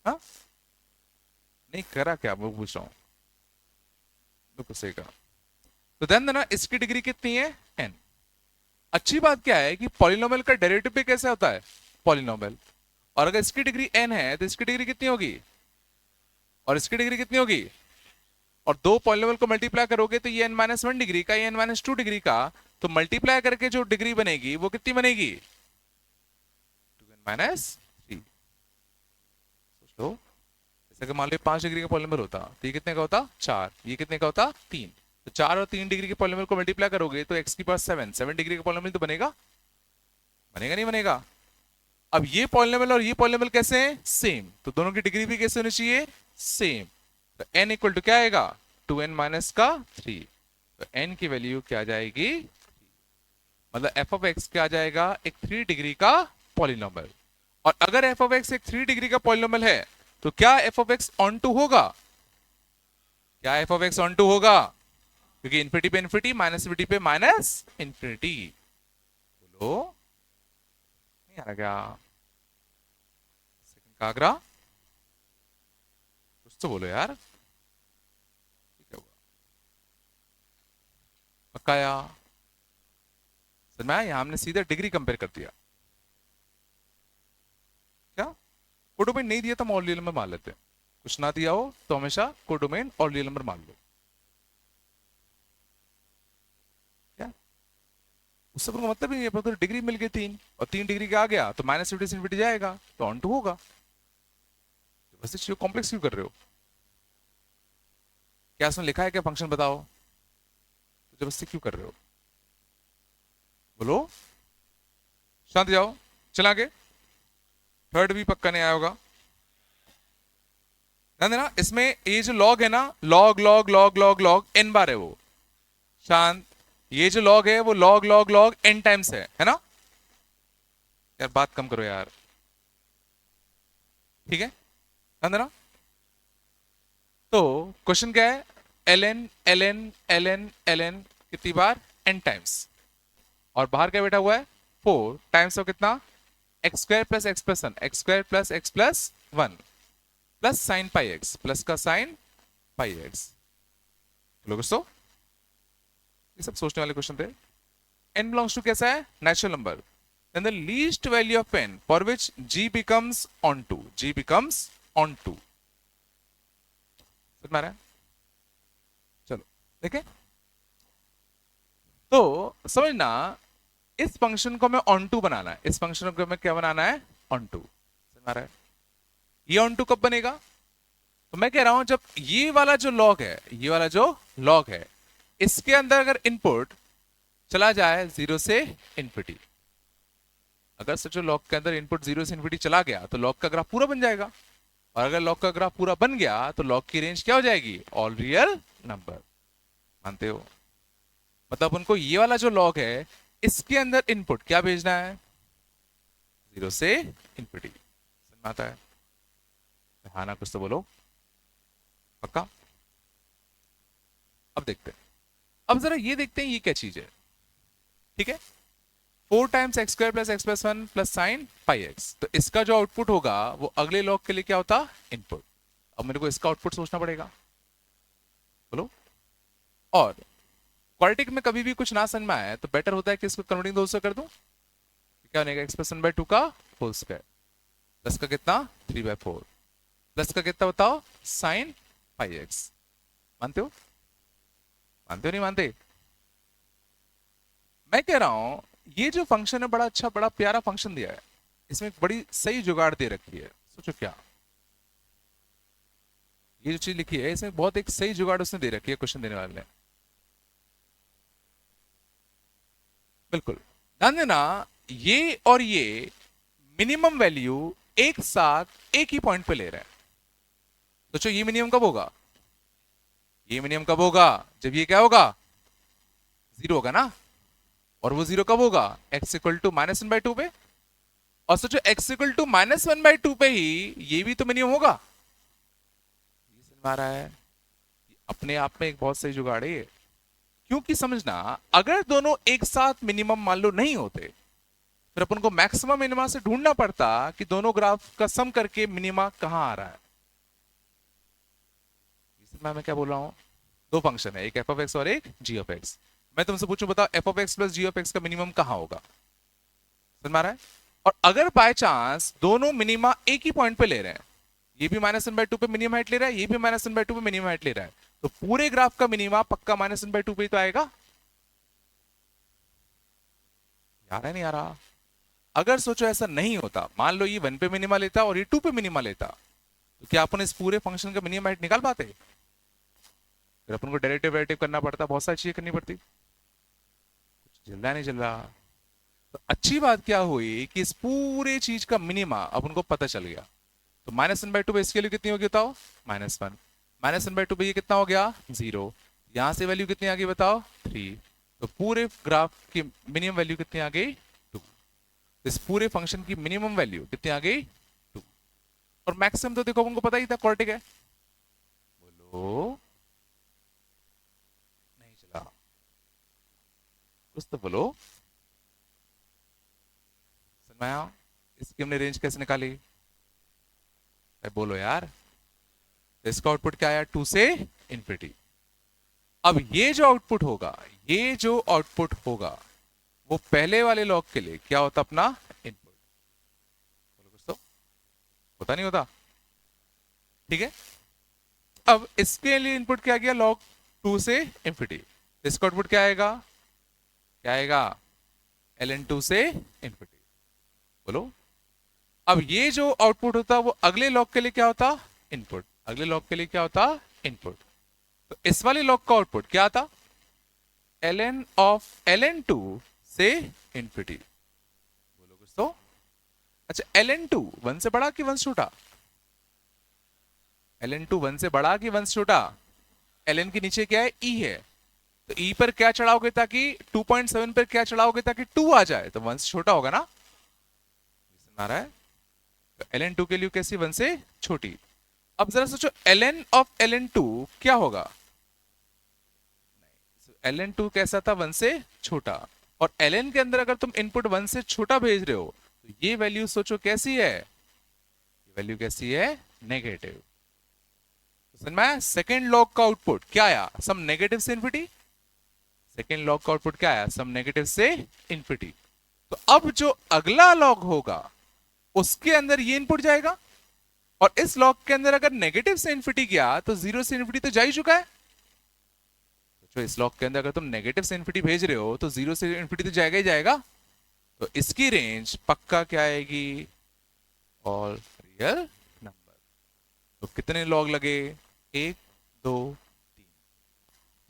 हाँ नहीं करा क्या? मैं पूछ रहा हूं। बिल्कुल सही कहा। तो देन ना इसकी डिग्री कितनी है? n। अच्छी बात क्या है कि पॉलिनोमियल का डेरिवेटिव भी कैसे होता है? पॉलिनोमियल। और अगर इसकी डिग्री n है तो इसकी डिग्री कितनी होगी? और इसकी डिग्री कितनी होगी? और दो पॉलिनोमियल को मल्टीप्लाई करोगे तो ये n-1 डिग्री का, ये n-2 डिग्री का, तो मल्टीप्लाई करके जो डिग्री बनेगी वो कितनी बनेगी? 2n-3। सोच लो, जैसे कि मान लो 5 डिग्री का पॉलिनोमियल होता तो ये कितने का होता? 4। ये कितने का होता? 3। तो 4 और 3 डिग्री के पॉलिनोमियल को मल्टीप्लाई करोगे तो x की पावर 7 डिग्री का पॉलिनोमियल तो बनेगा? बनेगा नहीं बनेगा? अब ये पॉलिनोमियल और ये पॉलिनोमियल कैसे हैं? सेम। तो दोनों की डिग्री भी कैसे होनी चाहिए? सेम। तो n इक्वल टू क्या आएगा? 2n-3। तो n की वैल्यू क्या आ जाएगी? मतलब f ऑफ x क्या आ जाएगा? एक 3 डिग्री का पॉलिनोमियल। और अगर f ऑफ x एक 3 डिग्री का पॉलिनोमियल है तो क्या f of x onto होगा? क्या f of x onto होगा? क्योंकि इंफिनिटी पे इंफिनिटी, माइनस इंफिनिटी पे माइनस इंफिनिटी। बोलो नहीं आ रहा क्या? सेकंड का आगरा कुछ तो बोलो यार। क्या हुआ? पक्काया? सर मैं यहां हमने सीधे डिग्री कंपेयर कर दिया क्या? कोडोमेन नहीं दिया तो हम और रियल नंबर मान लेते हैं। कुछ ना दिया हो तो हमेशा कोडोमेन और रियल नंबर मान लो। क्या उस सब का मतलब ही नहीं है। तो डिग्री मिल गई 3 और 3 डिग्री का आ गया तो माइनस इंफिनिटी जाएगा तो ऑन टू होगा। वैसे चीज कॉम्प्लेक्स क्यों कर रहे हो? क्या इसमें लिखा है क्या? फंक्शन बताओ। तो जबरदस्ती क्यों कर रहे हो? बोलो। शांत जाओ। चला आगे। थर्ड भी पक्का नहीं आया होगा। ध्यान देना इसमें ये जो लॉग है ना, log log log log log n बार है वो। शांत। ये जो लॉग है वो log log log n times है ना? यार बात कम करो यार। ठीक है ध्यान देना। तो क्वेश्चन क्या है? ln ln ln ln कितनी बार? n times. और बाहर क्या बैठा हुआ है? 4 टाइम्स ऑफ कितना? X square plus x plus 1, x square plus x plus 1 plus sine pi x, plus का साइन पाई एक्स। लोग दोस्तों ये सब सोचने वाले क्वेश्चन थे। n बिलोंग्स टू कैसा है? Natural number. then the least value of n for which g becomes onto, g becomes onto। समझ में आ रहा है? चलो देखें। तो समझना इस फंक्शन को हमें ऑन टू बनाना है। इस फंक्शन को हमें क्या बनाना है? Onto. समझ में आ रहा है? ये ऑन टू कब बनेगा? तो मैं कह रहा हूं जब ये वाला जो लॉग है, ये वाला जो लॉग है, इसके अंदर अगर इनपुट चला जाए 0 से इन्फिनिटी, अगर सच लॉग के अंदर इनपुट 0 से इन्फिनिटी चला गया तो लॉग का ग्राफ पूरा बन जाएगा। और अगर लॉग का ग्राफ पूरा बन गया तो लॉग की रेंज क्या हो जाएगी? All real number. मानते हो? मतलब उनको ये वाला जो लॉग है इसके अंदर इनपुट क्या भेजना है? 0 से इन्फिनिटी। समझ में आता है? हाँ ना कुछ तो बोलो। पक्का? अब देखते हैं। अब जरा ये देखते हैं ये क्या चीज है। ठीक है 4 times x square plus x plus 1 plus sine pi x. तो इसका जो आउटपुट होगा वो अगले लॉग के लिए क्या होता? इनपुट। अब मेरे को इसका आउटपुट सोचना पड़ेगा, बोलो। और क्वाड्रेटिक में कभी भी कुछ ना समझ में आए तो बेटर होता है कि इसको कन्वर्टिंग दो से कर दूं, क्या बनेगा एक्सप्रेशन बाय 2 का होल स्क्वायर, प्लस का कितना 3/4, प्लस का कितना बताओ साइन 5x। मानते हो, मानते हो नहीं मानते? मैं कह रहा हूं ये जो फंक्शन है बड़ा अच्छा बड़ा प्यारा फंक्शन दिया है, इसमें एक बड़ी सही जुगाड़ दे रखी है। सोचो क्या, ये जो चीज लिखी है इसमें बहुत एक सही जुगाड़ उसने दे रखी है क्वेश्चन देने वाले ने। बिल्कुल ध्यान देना, ये और ये मिनिमम वैल्यू एक साथ एक ही पॉइंट पे ले रहे हैं। सोचो ये मिनिमम कब होगा, ये मिनिमम कब होगा, जब ये क्या होगा 0 होगा ना। और वो 0 कब होगा x इक्वल टू -1/2 पे। और सोचो x इक्वल टू -1/2 पे ही ये भी तो मिनिमम होगा। ये समझ में आ रहा है, अपने आप में एक बहुत सही जुगाड़ है ये। क्योंकि समझना, अगर दोनों एक साथ मिनिमम मान लो नहीं होते फिर अपन को मैक्सिमम मिनिमा से ढूंढना पड़ता कि दोनों ग्राफ का सम करके मिनिमा कहां आ रहा है। मैं क्या बोल रहा हूं, दो फंक्शन है, एक एफ ऑफ एक्स और एक जी ऑफ एक्स। मैं तुमसे पूछूं बताओ f of x plus g of x का मिनिमम कहां होगा, समझ में आ रहा है? और अगर बाय चांस दोनों मिनिमा एक ही पॉइंट पे ले रहे हैं, ये भी -1/2 पे मिनिमम हाइट ले रहा है, ये भी -1/2 पे मिनिमम हाइट ले रहा है, तो पूरे ग्राफ का मिनिमा पक्का -1/2 पे ही तो आएगा। यार है नहीं आ रहा? अगर सोचो ऐसा नहीं होता, मान लो ये 1 पे मिनिमा लेता और ये 2 पे मिनिमा लेता, तो क्या अपन इस पूरे फंक्शन का मिनिमम हाइट निकाल पाते? फिर अपन को डेरिवेटिव वेरिएटिव करना पड़ता, बहुत सारी चीजें करनी पड़ती। कुछ चल रहा नहीं चल रहा। तो अच्छी बात क्या हुई कि इस पूरे चीज का मिनिमा अपन को पता चल गया। तो -1/2 पे इसके लिए कितनी होगी बताओ -1, -1/2 पे ये कितना हो गया 0, यहां से वैल्यू कितनी आ गई बताओ 3, तो पूरे ग्राफ की मिनिमम वैल्यू कितनी आ गई 2। इस पूरे फंक्शन की मिनिमम वैल्यू कितनी आ गई 2। और मैक्सिमम तो देखो उनको पता ही था क्वाड्रेटिक है, बोलो नहीं चला कुछ तो बोलो। समझ में आया? इसकी हमने रेंज कैसे निकाली, बोलो यार। इसका आउटपुट क्या आया 2 से इंफिनिटी। अब ये जो आउटपुट होगा, ये जो आउटपुट होगा वो पहले वाले लॉग के लिए क्या होता अपना इनपुट, बोलो कुछ तो होता नहीं होता, ठीक है। अब इसके लिए इनपुट क्या गया log 2 से इंफिनिटी, इसका आउटपुट क्या आएगा, क्या आएगा ln 2 से इंफिनिटी, बोलो। अब ये जो आउटपुट होता वो अगले लॉग के लिए क्या होता इनपुट, अगले लॉग के लिए क्या होता इनपुट। तो इस वाले लॉग का आउटपुट क्या आता ln ऑफ ln 2 से इंफिनिटी, बोलो कुछ तो। अच्छा ln 2 1 से बड़ा कि 1 से छोटा, ln 2 1 से बड़ा कि 1 से छोटा, ln के नीचे क्या है e है, तो e पर क्या चढ़ाओगे ताकि 2.7 पर क्या चढ़ाओगे ताकि 2 आ जाए, तो 1 से छोटा होगा ना, आ रहा है। तो ln 2 के लिए कैसी 1 से छोटी। अब जरा सोचो ln ऑफ ln 2 क्या होगा, ln 2 कैसा था 1 से छोटा, और ln के अंदर अगर तुम इनपुट 1 से छोटा भेज रहे हो तो ये वैल्यू सोचो कैसी है, ये वैल्यू कैसी है नेगेटिव। समझ में? सेकेंड लॉग का आउटपुट क्या आया सम नेगेटिव से इंफिनिटी, सेकेंड लॉग का आउटपुट क्या आया सम नेगेटिव से इंफिनिटी। तो अब जो अगला लॉग होगा उसके अंदर ये इनपुट जाएगा, और इस लॉग के अंदर अगर नेगेटिव से इंफिनिटी गया तो 0 से इंफिनिटी तो जा ही चुका है। तो इस लॉग के अंदर अगर तुम नेगेटिव से इंफिनिटी भेज रहे हो तो 0 से इंफिनिटी तो जाएगा ही जाएगा। तो इसकी रेंज पक्का क्या आएगी ऑल रियल नंबर। तो कितने लॉग लगे 1 2 3,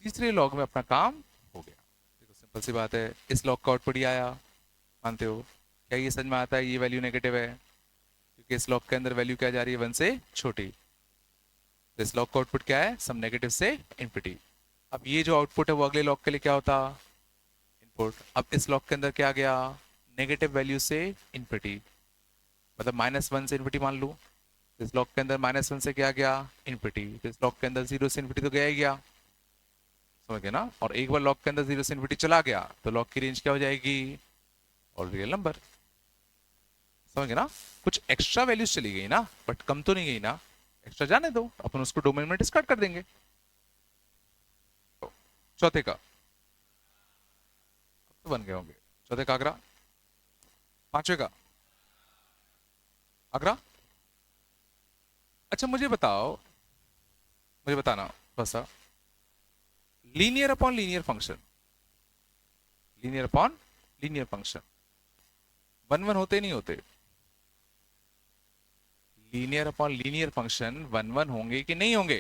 तीसरे लॉग में अपना काम हो गया। देखो सिंपल सी बात है, इस लॉग का आउटपुट ही आया, मानते हो? क्या ये समझ में आता है ये वैल्यू नेगेटिव है क्योंकि इस लॉग के अंदर वैल्यू क्या जा रही है 1 से छोटी। तो इस लॉग का आउटपुट क्या है सम नेगेटिव से इंफिनिटी। अब ये जो आउटपुट है वो अगले लॉग के लिए क्या होता इनपुट। अब इस लॉग के अंदर क्या आ गया नेगेटिव वैल्यू से इंफिनिटी, मतलब -1 से इंफिनिटी मान लू। इस लॉग के अंदर -1 से क्या गया इंफिनिटी, तो इस लॉग के अंदर 0 से इंफिनिटी तो गया ही गया, समझ गए ना। और एक बार लॉग के अंदर 0 से इंफिनिटी चला गया तो लॉग की रेंज क्या हो जाएगी और रियल नंबर, समझ गए ना। कुछ एक्स्ट्रा वैल्यूज चली गई ना बट कम तो नहीं गई ना, एक्स्ट्रा जाने दो, अपन उसको डोमेन में डिस्कार्ड कर देंगे। चौथे का तो बन गए होंगे। चौथे का आगरा, पांचवे का आगरा। अच्छा मुझे बताओ, मुझे बताना बस, linear upon linear function, linear upon linear function one one होते नहीं होते? Linear upon linear function one one होंगे कि नहीं होंगे?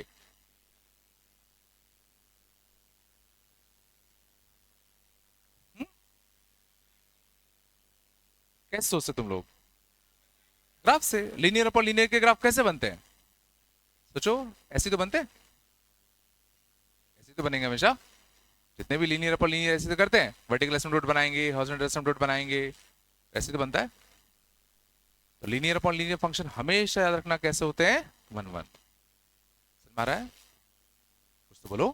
हुँ? कैसे सोचते तुम लोग? ग्राफ से। लीनियर अपॉन लीनियर के ग्राफ कैसे बनते हैं? सोचो, ऐसे तो बनते हैं, ऐसे तो बनेंगे हमेशा। जितने भी लीनियर अपॉन लीनियर ऐसे तो करते हैं, वर्टिकल एसिम्प्टोट बनाएंगे, हॉरिजॉन्टल एसिम्प्टोट बनाएंगे, ऐसे तो बनता है। तो लीनियर अपॉन लीनियर फंक्शन हमेशा याद रखना कैसे होते हैं? One one. समझ में आ रहा है? कुछ तो बोलो।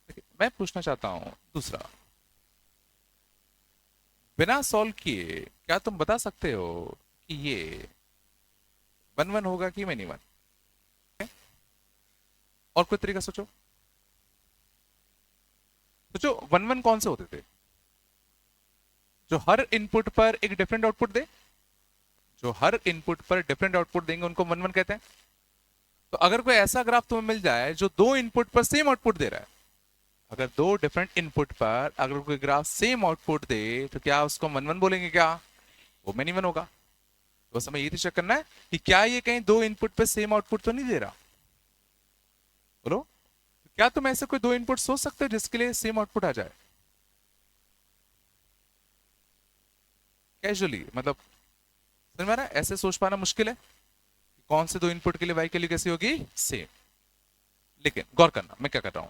देखिए, मैं पूछना चाहता हूं दूसरा, बिना सॉल्व किए क्या तुम बता सकते हो कि ये वन वन होगा कि मैनी वन? और कोई तरीका सोचो, सोचो वन वन कौन से होते थे? जो हर इनपुट पर एक डिफरेंट आउटपुट दे, जो हर इनपुट पर डिफरेंट आउटपुट देंगे उनको वन वन कहते हैं। तो अगर कोई ऐसा ग्राफ तुम्हें मिल जाए जो दो इनपुट पर सेम आउटपुट दे रहा है, अगर दो डिफरेंट इनपुट पर अगर कोई ग्राफ सेम आउटपुट दे, तो क्या उसको वन वन बोलेंगे? क्या वो मैनी वन होगा? तो बस हमें ये चेक करना है कि क्या ये कहीं दो इनपुट पर सेम आउटपुट तो नहीं दे रहा। बोलो, क्या तुम ऐसे कोई दो इनपुट सोच सकते हो जिसके लिए सेम आउटपुट आ जाए कैजुअली? मतलब समझ में आ रहा है? ऐसे सोच पाना मुश्किल है, कौन से दो इनपुट के लिए वाई की वैल्यू कैसी होगी? सेम। लेकिन गौर करना मैं क्या कर रहा हूं,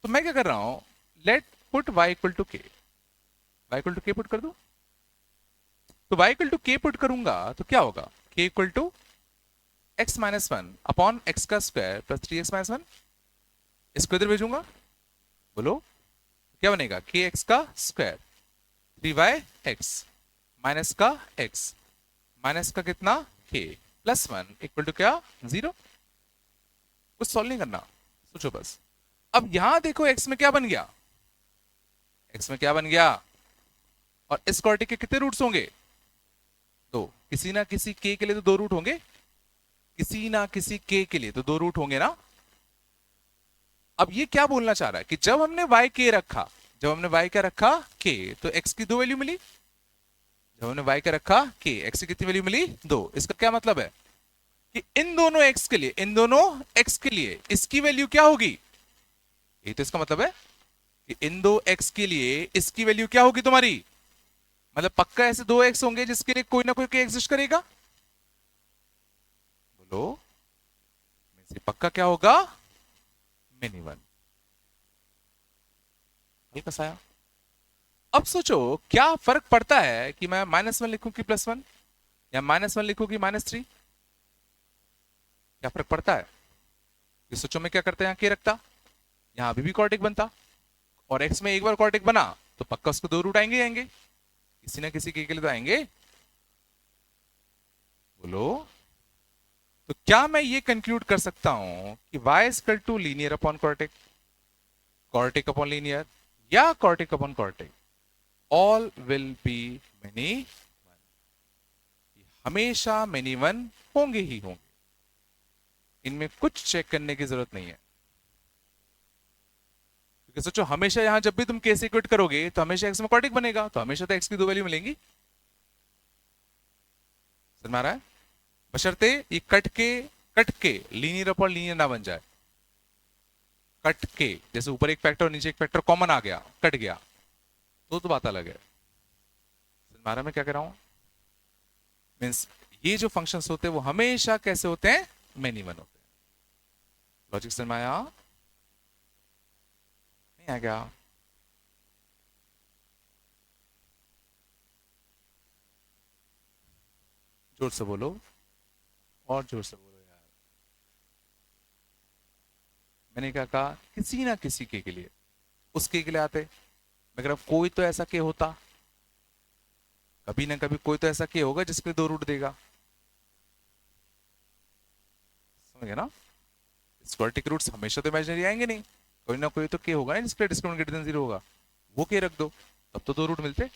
तो मैं क्या कर रहा हूं, let put y equal to k, y equal to k put कर दो। तो y equal to k put करूंगा तो क्या होगा? k equal to x minus one upon x का square plus three x minus one. इसको इधर भेजूंगा, बोलो क्या बनेगा? के एक्स का square three y x minus का एक्स माइनस का कितना k plus one equal to क्या? जीरो। कुछ सॉल्व नहीं करना, सोचो बस। अब यहां देखो x में क्या बन गया, x में क्या बन गया, और इस क्वाड्रेटिक के कितने रूट्स होंगे? दो। किसी ना किसी k के लिए तो दो रूट होंगे, किसी ना किसी k के लिए तो दो रूट होंगे ना। अब ये क्या बोलना चाह रहा है कि जब हमने y k रखा, जब हमने y क्या रखा? k, तो x की दो वैल्यू मिली। जब हमने y क्या रखा? k, x की कितनी वैल्यू मिली? दो। इसका क्या मतलब है कि इन दोनों x के लिए, इन दोनों x के लिए इसकी वैल्यू क्या होगी? ये तो इसका मतलब है कि इन दो x के लिए इसकी वैल्यू क्या होगी तुम्हारी? मतलब पक्का ऐसे दो x होंगे जिसके लिए कोई ना कोई k एग्जिस्ट करेगा। बोलो, में से पक्का क्या होगा? Mini one. हल्का सा आया। अब सोचो क्या फर्क पड़ता है कि मैं माइनस वन लिखूं कि प्लस वन, या माइनस वन लिखूं कि माइनस थ्री? क्या फर्क पड़ता है? कि सोचो मैं क्या करता, यहाँ के रखता, यहाँ अभी भी क्वाड्रेटिक बनता, और x में एक बार क्वाड्रेटिक बना तो पक्का उसको दो रूट आएंगे आएंगे, किसी ना किसी के लिए तो आएंगे। बोलो, तो क्या मैं ये कंक्लूड कर सकता हूं कि y equal to linear upon quadratic, quadratic upon linear, या quadratic upon quadratic, all will be many one? हमेशा मेनी वन होंगे ही होंगे, इनमें कुछ चेक करने की जरूरत नहीं है। क्योंकि सोचो हमेशा यहां जब भी तुम k से इक्वेट करोगे तो हमेशा x में क्वाड्रेटिक बनेगा, तो हमेशा तो x की दो वैल्यू मिलेंगी। समझ में आ रहा है? बशर्ते ये कट के लीनियर अपॉन लीनियर ना बन जाए। कट के जैसे ऊपर एक फैक्टर और नीचे एक फैक्टर कॉमन आ गया, कट गया, तो बात अलग है। समझ में आ रहा है मैं क्या कह रहा हूं? मीन्स ये जो फंक्शंस होते हैं वो हमेशा कैसे होते हैं? मेनी वन होते हैं। लॉजिक समझ में आया? नहीं आ गया? जोर से बोलो, और जोर से बोलो यार। मैंने क्या कहा? किसी ना किसी के लिए, उस के लिए आते, मगर अब कोई तो ऐसा के होता, कभी ना कभी कोई तो ऐसा के होगा जिसके दो रूट देगा। समझ गया ना? स्क्वाड्रेटिक रूट्स हमेशा तो इमेजिनरी आएंगे नहीं, कोई ना कोई तो के होगा ना जिसके डिस्क्रिमिनेंट ग्रेटर देन 0 होगा, वो के रख दो, तब तो दो रूट मिलते।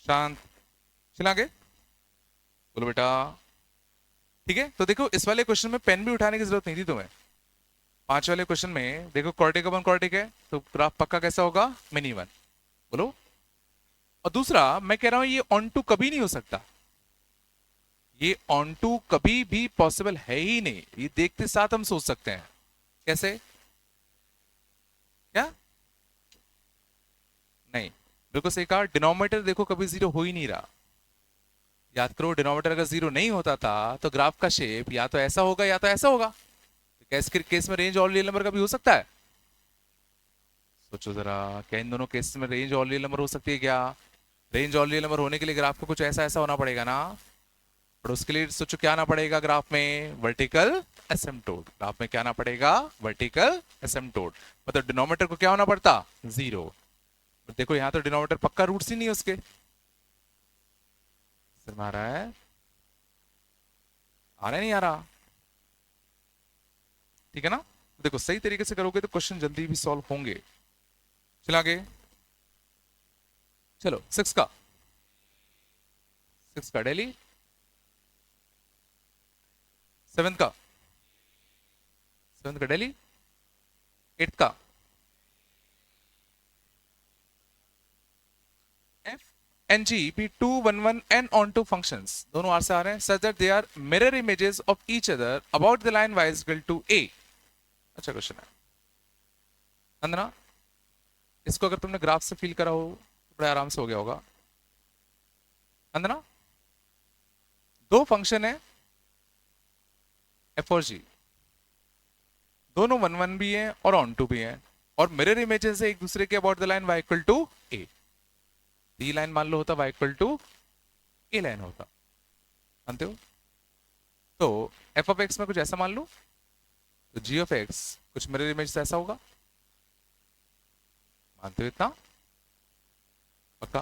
शांत, चला आगे, बोलो बेटा। ठीक है, तो देखो इस वाले क्वेश्चन में पेन भी उठाने की जरूरत नहीं थी तुम्हें। 5 वाले क्वेश्चन में देखो क्वाड्रेटिक अपन क्वाड्रेटिक है तो ग्राफ पक्का कैसा होगा, मिनी वन। बोलो। और दूसरा मैं कह रहा हूं ये ऑन टू कभी नहीं हो सकता, ये ऑन टू कभी भी पॉसिबल है ही नहीं। ये देखते साथ हम सोच सकते हैं कैसे, क्या नहीं, बिल्कुल सही कहा। डिनोमिनेटर देखो कभी 0 हो ही नहीं रहा। याद करो डिनोमिनेटर अगर 0 नहीं होता था तो ग्राफ का शेप या तो ऐसा होगा या तो ऐसा होगा। तो कैस के केस में रेंज ऑल रियल नंबर का भी हो सकता है? सोचो जरा, क्या इन दोनों केस में रेंज ऑल रियल नंबर हो सकती है क्या? रेंज ऑल रियल नंबर होने के लिए ग्राफ को कुछ ऐसा ऐसा होना पड़ेगा ना। और उसके लिए सोचो क्या आना पड़ेगा ग्राफ में, वर्टिकल एसिम्पटोट। ग्राफ में क्या आना पड़ेगा, वर्टिकल एसिम्पटोट। मतलब डिनोमिनेटर को क्या होना पड़ता, 0। देखो यहां तो डिनोमिनेटर पक्का रूट्स ही नहीं है उसके। समझ में आ रहा है, आ रहा है नहीं आ रहा? ठीक है ना? देखो सही तरीके से करोगे तो क्वेश्चन जल्दी भी सॉल्व होंगे। चलो आगे, चलो 6 का, 6 का डेली, 7 का, 7 का डेली, 8 का, F and G P 2 1 1 and onto functions दोनों आर से आ रहे हैं such that they are mirror images of each other about the line Y is equal to A. अच्छा क्वेश्चन है अंदना, इसको अगर तुमने ग्राफ से फील करा हो तो बड़े आराम से हो गया होगा। अंदना, दो फंक्शन है एफ और जी, दोनों 1 1 भी हैं और ऑन टू भी हैं, और मिरर इमेजेस है एक दूसरे के about the line y equal to a. D line मान लो होता y equal to a line होता, मानते हो? तो एफ ऑफ एक्स में कुछ ऐसा मान लो, तो जी ऑफ एक्स कुछ मिरर इमेज ऐसा होगा, मानते हो इतना? पक्का?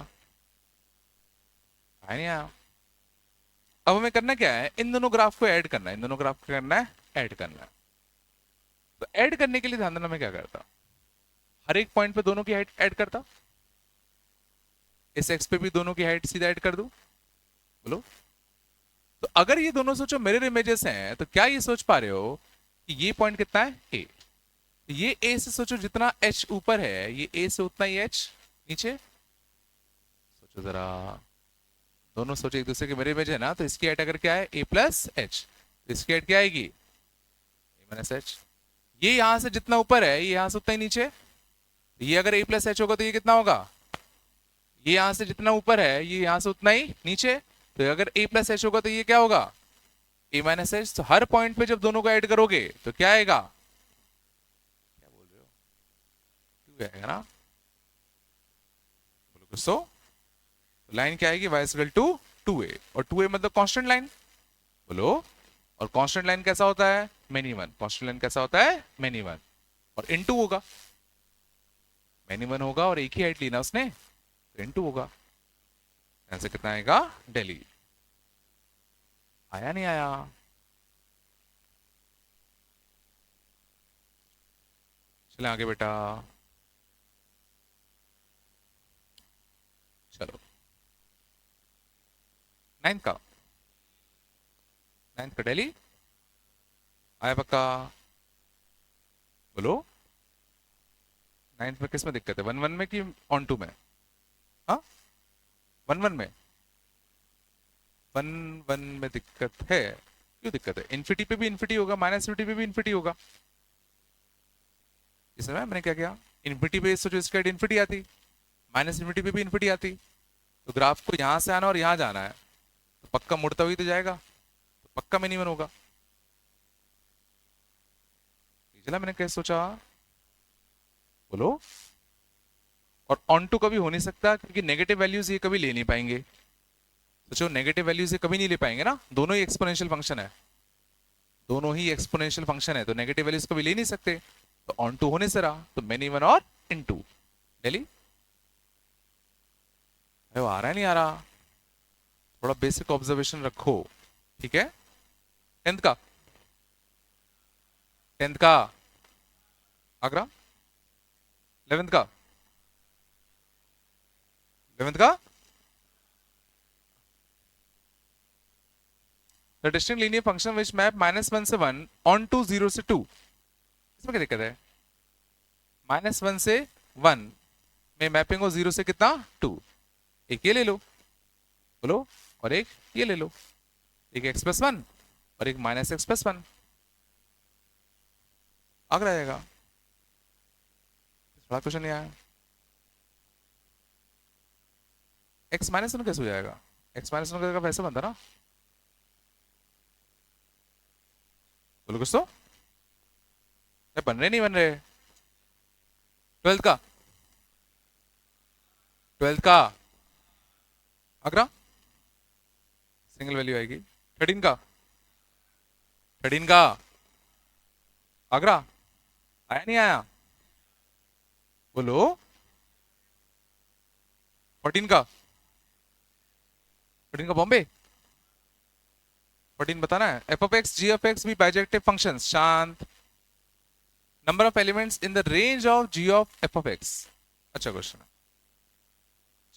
आया नहीं आया? अब हमें करना क्या है, इन दोनों ग्राफ को ऐड करना है, इन दोनों ग्राफ को करना है ऐड करना है। तो ऐड करने के लिए ध्यान देना मैं क्या करता, हर एक पॉइंट पे दोनों की हाइट ऐड करता, इस एक्स पे भी दोनों की हाइट सीधा ऐड कर दूं। बोलो। तो अगर ये दोनों सोचो मिरर इमेजेस हैं तो क्या ये सोच पा रहे हो कि ये पॉइंट कितना है, ए। ये ए से सोचो जितना एच ऊपर है, ये ए से उतना ही एच नीचे। सोचो जरा, दोनों सोचो एक दूसरे के मिरर इमेज है ना, तो इसकी हाइट अगर क्या है ए प्लस एच, तो इसकी हाइट क्या आएगी, ए माइनस एच। ये यहां से जितना ऊपर है ये यहां से उतना ही नीचे, ये अगर ए प्लस एच होगा तो ये कितना होगा, ये यहां से जितना ऊपर है ये यहां से उतना ही नीचे, तो अगर ए प्लस एच होगा तो ये क्या होगा, ए माइनस एच। तो हर पॉइंट पे जब दोनों को ऐड करोगे तो क्या आएगा, क्या बोल रहे हो, टू आएगा ना। बोलो कुछ तो। लाइन क्या आएगी, वाई इक्वल टू 2a, और 2a मतलब कांस्टेंट लाइन। बोलो। और कांस्टेंट लाइन कैसा होता है, मेनी वन। कांस्टेंट लाइन कैसा होता है, मेनी वन। और इनटू होगा, मेनी वन होगा और एक ही हाइट ली ना उसने, तो इनटू होगा। ऐसे कितना आएगा, डेली। आया नहीं आया? चले आगे बेटा, चलो 9th का, 9th का डेली आया पक्का? बोलो। 9th में किस में दिक्कत है, 1 1 में कि ऑन टू में? हाँ 1 1 में, 1 1 में दिक्कत है। क्यों दिक्कत है, इन्फिनिटी पे भी इन्फिनिटी होगा, माइनस इन्फिनिटी पे भी इन्फिनिटी होगा। इसमें मैंने क्या किया, इन्फिनिटी पे सोचो इसकी इन्फिनिटी आती, माइनस इन्फिनिटी पे भी इन्फिनिटी आती, तो ग्राफ को यहां से आना और यहां जाना है, तो पक्का मुड़ता हुई तो जाएगा, तो पक्का मिनिमम होगा। चला मैंने कैसे सोचा, बोलो। और ऑन टू कभी हो नहीं सकता क्योंकि नेगेटिव वैल्यूज ये कभी ले नहीं पाएंगे। सोचो नेगेटिव वैल्यूज ये कभी नहीं ले पाएंगे ना, दोनों ही एक्सपोनेंशियल फंक्शन है, दोनों ही एक्सपोनेंशियल फंक्शन है, तो नेगेटिव वैल्यूज कभी ले नहीं सकते। तो ऑन टू होने से रहा, तो मेनी वन और इन टू डेली। आ रहा है नहीं आ रहा? थोड़ा बेसिक ऑब्जर्वेशन रखो, ठीक है। टेंथ का, टेंथ का आगरा, 11th का, 11th का the distinct linear function which map -1 से 1 ऑन टू 0 से 2, इसमें क्या दिक्कत है? -1 से 1 में मैपिंग हो 0 से कितना 2, एक ये ले लो, बोलो, और एक ये ले लो, एक x+1 और एक -x+1, आगरा आएगा। बड़ा क्वेश्चन नहीं आया। x-1 कैसे हो जाएगा? x-1 का वैसे बनता ना, बोलो कुछ तो, बन रहे नहीं बन रहे। 12th का, 12th का आगरा, सिंगल वैल्यू आएगी। 13 का, 13 का आगरा, आया नहीं आया, बोलो। 14 का, 14 का बॉम्बे, 14 बताना है। f(x, g(x) भी बाइजेक्टिव फंक्शंस, शांत। Number of elements in the range of g of f(x), अच्छा क्वेश्चन है,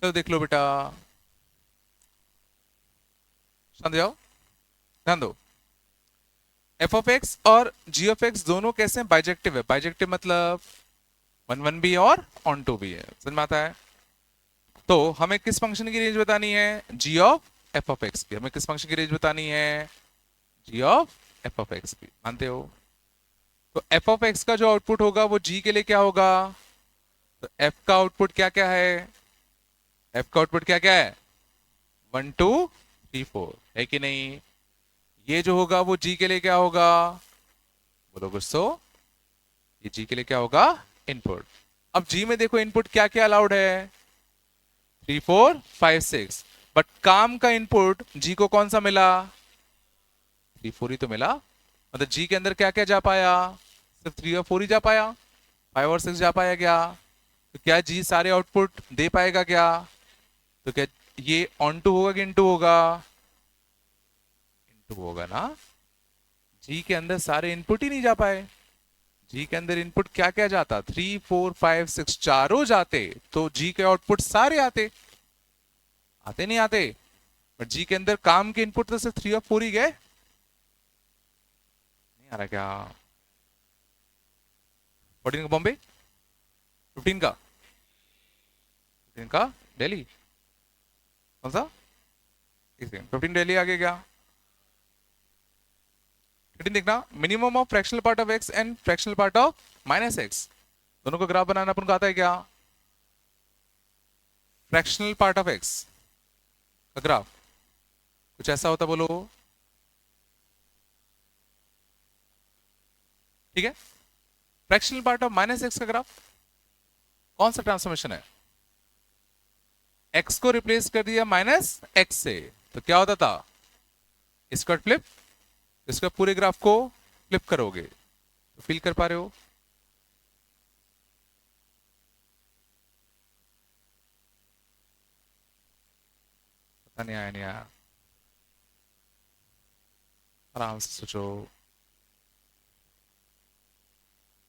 चलो देख लो बेटा, शांत जाओ, ध्यान दो। f(x) और g(x) दोनों कैसे हैं? बाइजेक्टिव है। बाइजेक्टिव मतलब 1 भी और ऑन टू भी है, समझ में आता है? तो हमें किस फंक्शन की रेंज बतानी है? g ऑफ f(x) की। हमें किस फंक्शन की रेंज बतानी है? g ऑफ f(x) की, मानते हो? तो f(x) का जो आउटपुट होगा वो g के लिए क्या होगा? तो f का आउटपुट क्या क्या है? f का आउटपुट क्या क्या है? 1 2 3 4 है कि नहीं? ये जो होगा वो g के लिए क्या होगा? बोलो कुछ तो, ये g के लिए क्या होगा? इनपुट। अब g में देखो इनपुट क्या क्या अलाउड है? 3 4 5 6, बट काम का इनपुट g को कौन सा मिला? 3 4 ही तो मिला। मतलब g के अंदर क्या क्या जा पाया? सिर्फ 3 और 4 ही जा पाया, 5 और 6 जा पाया क्या? तो क्या g सारे आउटपुट दे पाएगा क्या? तो क्या ये ऑन टू होगा कि इनटू होगा? इनटू होगा ना। जी के अंदर सारे इनपुट ही नहीं जा पाए। जी के अंदर इनपुट क्या क्या जाता? 3 4 5 6 चारों जाते तो जी के आउटपुट सारे आते, आते नहीं आते? बट जी के अंदर काम के इनपुट तो सिर्फ 3 और 4 ही गए। नहीं आ रहा क्या? 14 का बॉम्बे, 15 का, 15 का दिल्ली, कौन सा? 15 दिल्ली आगे क्या? 13 देखना, minimum of fractional part of x and fractional part of -x, दोनों को ग्राफ बनाना अपन को आता है क्या? फ्रैक्शनल पार्ट ऑफ x का ग्राफ कुछ ऐसा होता, बोलो, ठीक है। फ्रैक्शनल पार्ट ऑफ -x का ग्राफ कौन सा ट्रांसफॉर्मेशन है? x को रिप्लेस कर दिया -x से, तो क्या होता था? इसका फ्लिप, इसका पूरे ग्राफ को फ्लिप करोगे तो फील कर पा रहे हो? पता नहीं आया, नहीं आया, आराम से सोचो।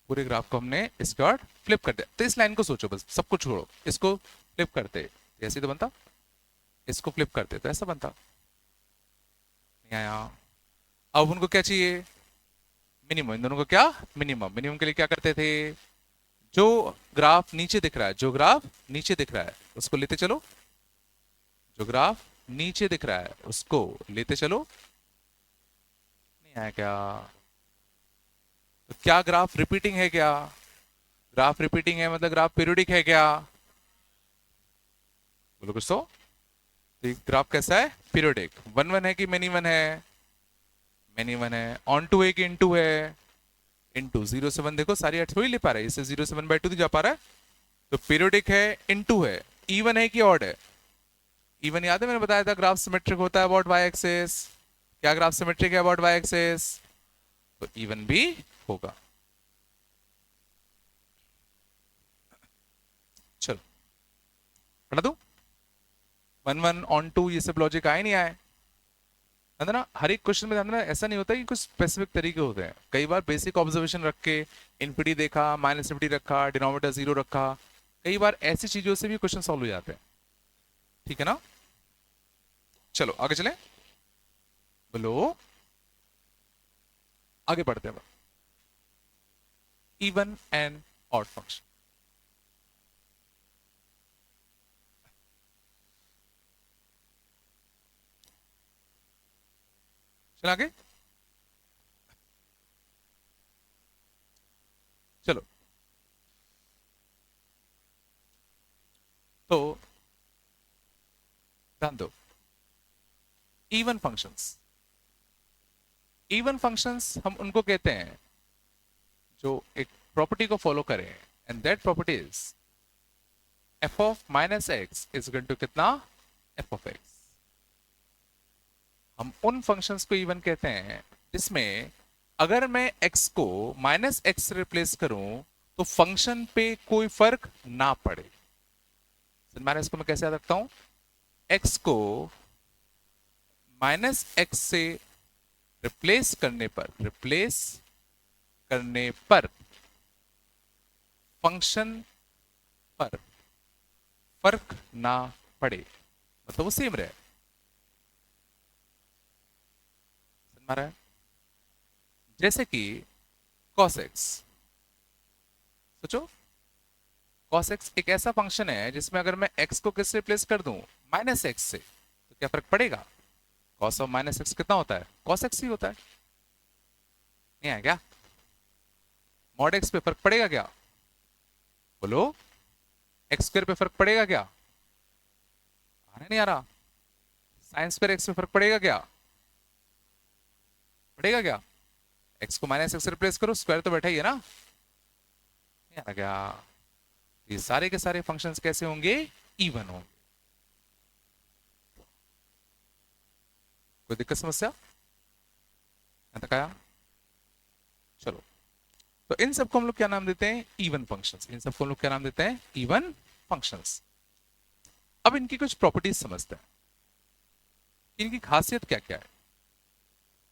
पूरे ग्राफ को हमने इसके बाद फ्लिप कर दिया, तो इस लाइन को सोचो, बस सब कुछ छोड़ो, इसको फ्लिप करते ऐसे तो बनता, इसको फ्लिप करते तो ऐसा बनता। नहीं आया। अब उनको क्या चाहिए? मिनिमम। इन दोनों को क्या? मिनिमम। मिनिमम के लिए क्या करते थे? जो ग्राफ नीचे दिख रहा है, जो ग्राफ नीचे दिख रहा है उसको लेते चलो, जो ग्राफ नीचे दिख रहा है उसको लेते चलो। नहीं आया क्या? तो क्या ग्राफ रिपीटिंग है क्या? ग्राफ रिपीटिंग है मतलब ग्राफ पीरियोडिक है क्या? बोलो कुछ तो ये ग्राफ कैसा है? पीरियोडिक। 1 1 है कि मेनी 1 है? मेनी 1 है। ऑन टू है कि इन टू है? इन टू। 0 से 1 देखो सारी थोड़ी ले पा रहा है, इससे 0 से 1/2 जा पा रहा है, तो पीरियोडिक है, इन टू है। इवन है कि ऑड है? इवन याद है मैंने बताया था ग्राफ सिमेट्रिक होता है अबाउट वाई एक्सिस। क्या ग्राफ सिमेट्रिक है अबाउट वाई एक्सिस? तो इवन भी होगा। चलो पढ़ा दूं? वन वन ऑन टू ये सब लॉजिक आए नहीं आए, है ना। हर एक क्वेश्चन में ध्यान देना, ऐसा नहीं होता कि कुछ स्पेसिफिक तरीके होते हैं। कई बार बेसिक ऑब्जर्वेशन रख के इनफिनिटी देखा, माइनस इनफिनिटी रखा, डिनोमिनेटर जीरो रखा, कई बार ऐसी चीजों से भी क्वेश्चन सॉल्व हो जाते हैं। ठीक है ना, चलो आगे चलें, बोलो आगे बढ़ते हैं। इवन एंड ऑड फंक्शन, चलो आगे, चलो तो ध्यान दो, इवन फंक्शंस, इवन फंक्शंस हम उनको कहते हैं जो एक प्रॉपर्टी को फॉलो करें, and that property is f of minus x is equal to कितना, एफ ऑफ एक्स। हम उन फंक्शंस को इवन कहते हैं जिसमें अगर मैं x को माइनस एक्स से रिप्लेस करूं तो फंक्शन पे कोई फर्क ना पड़े। माइनस को मैं कैसे याद रखता हूं, x को माइनस एक्स से रिप्लेस करने पर फंक्शन पर फर्क ना पड़े, मतलब वो सेम रहे। समझ में आ रहा है? जैसे कि cos x, सोचो cos x एक ऐसा फंक्शन है जिसमें अगर मैं x को किससे रिप्लेस कर दूं, माइनस एक्स से, तो क्या फर्क पड़ेगा? cos ऑफ माइनस एक्स कितना होता है, cos x ही होता है, नहीं है क्या? मॉड x पे फर्क पड़ेगा क्या, बोलो? एक्स स्क्वायर पे फर्क पड़ेगा क्या? आने नहीं आ रहा। साइन स्क्वायर x पे फर्क पड़ेगा क्या, पड़ेगा क्या? x को माइनस एक्स से रिप्लेस करो, स्क्वायर तो बैठा ही है ना, नहीं आ रहा क्या? ये सारे के सारे फंक्शंस कैसे होंगे, इवन होंगे। कोई दिक्कत समस्या तक आया? चलो, तो इन सबको हम लोग क्या नाम देते हैं, इवन फंक्शंस। इन सबको हम लोग क्या नाम देते हैं, इवन फंक्शंस। अब इनकी कुछ प्रॉपर्टीज समझते हैं, इनकी खासियत क्या क्या है।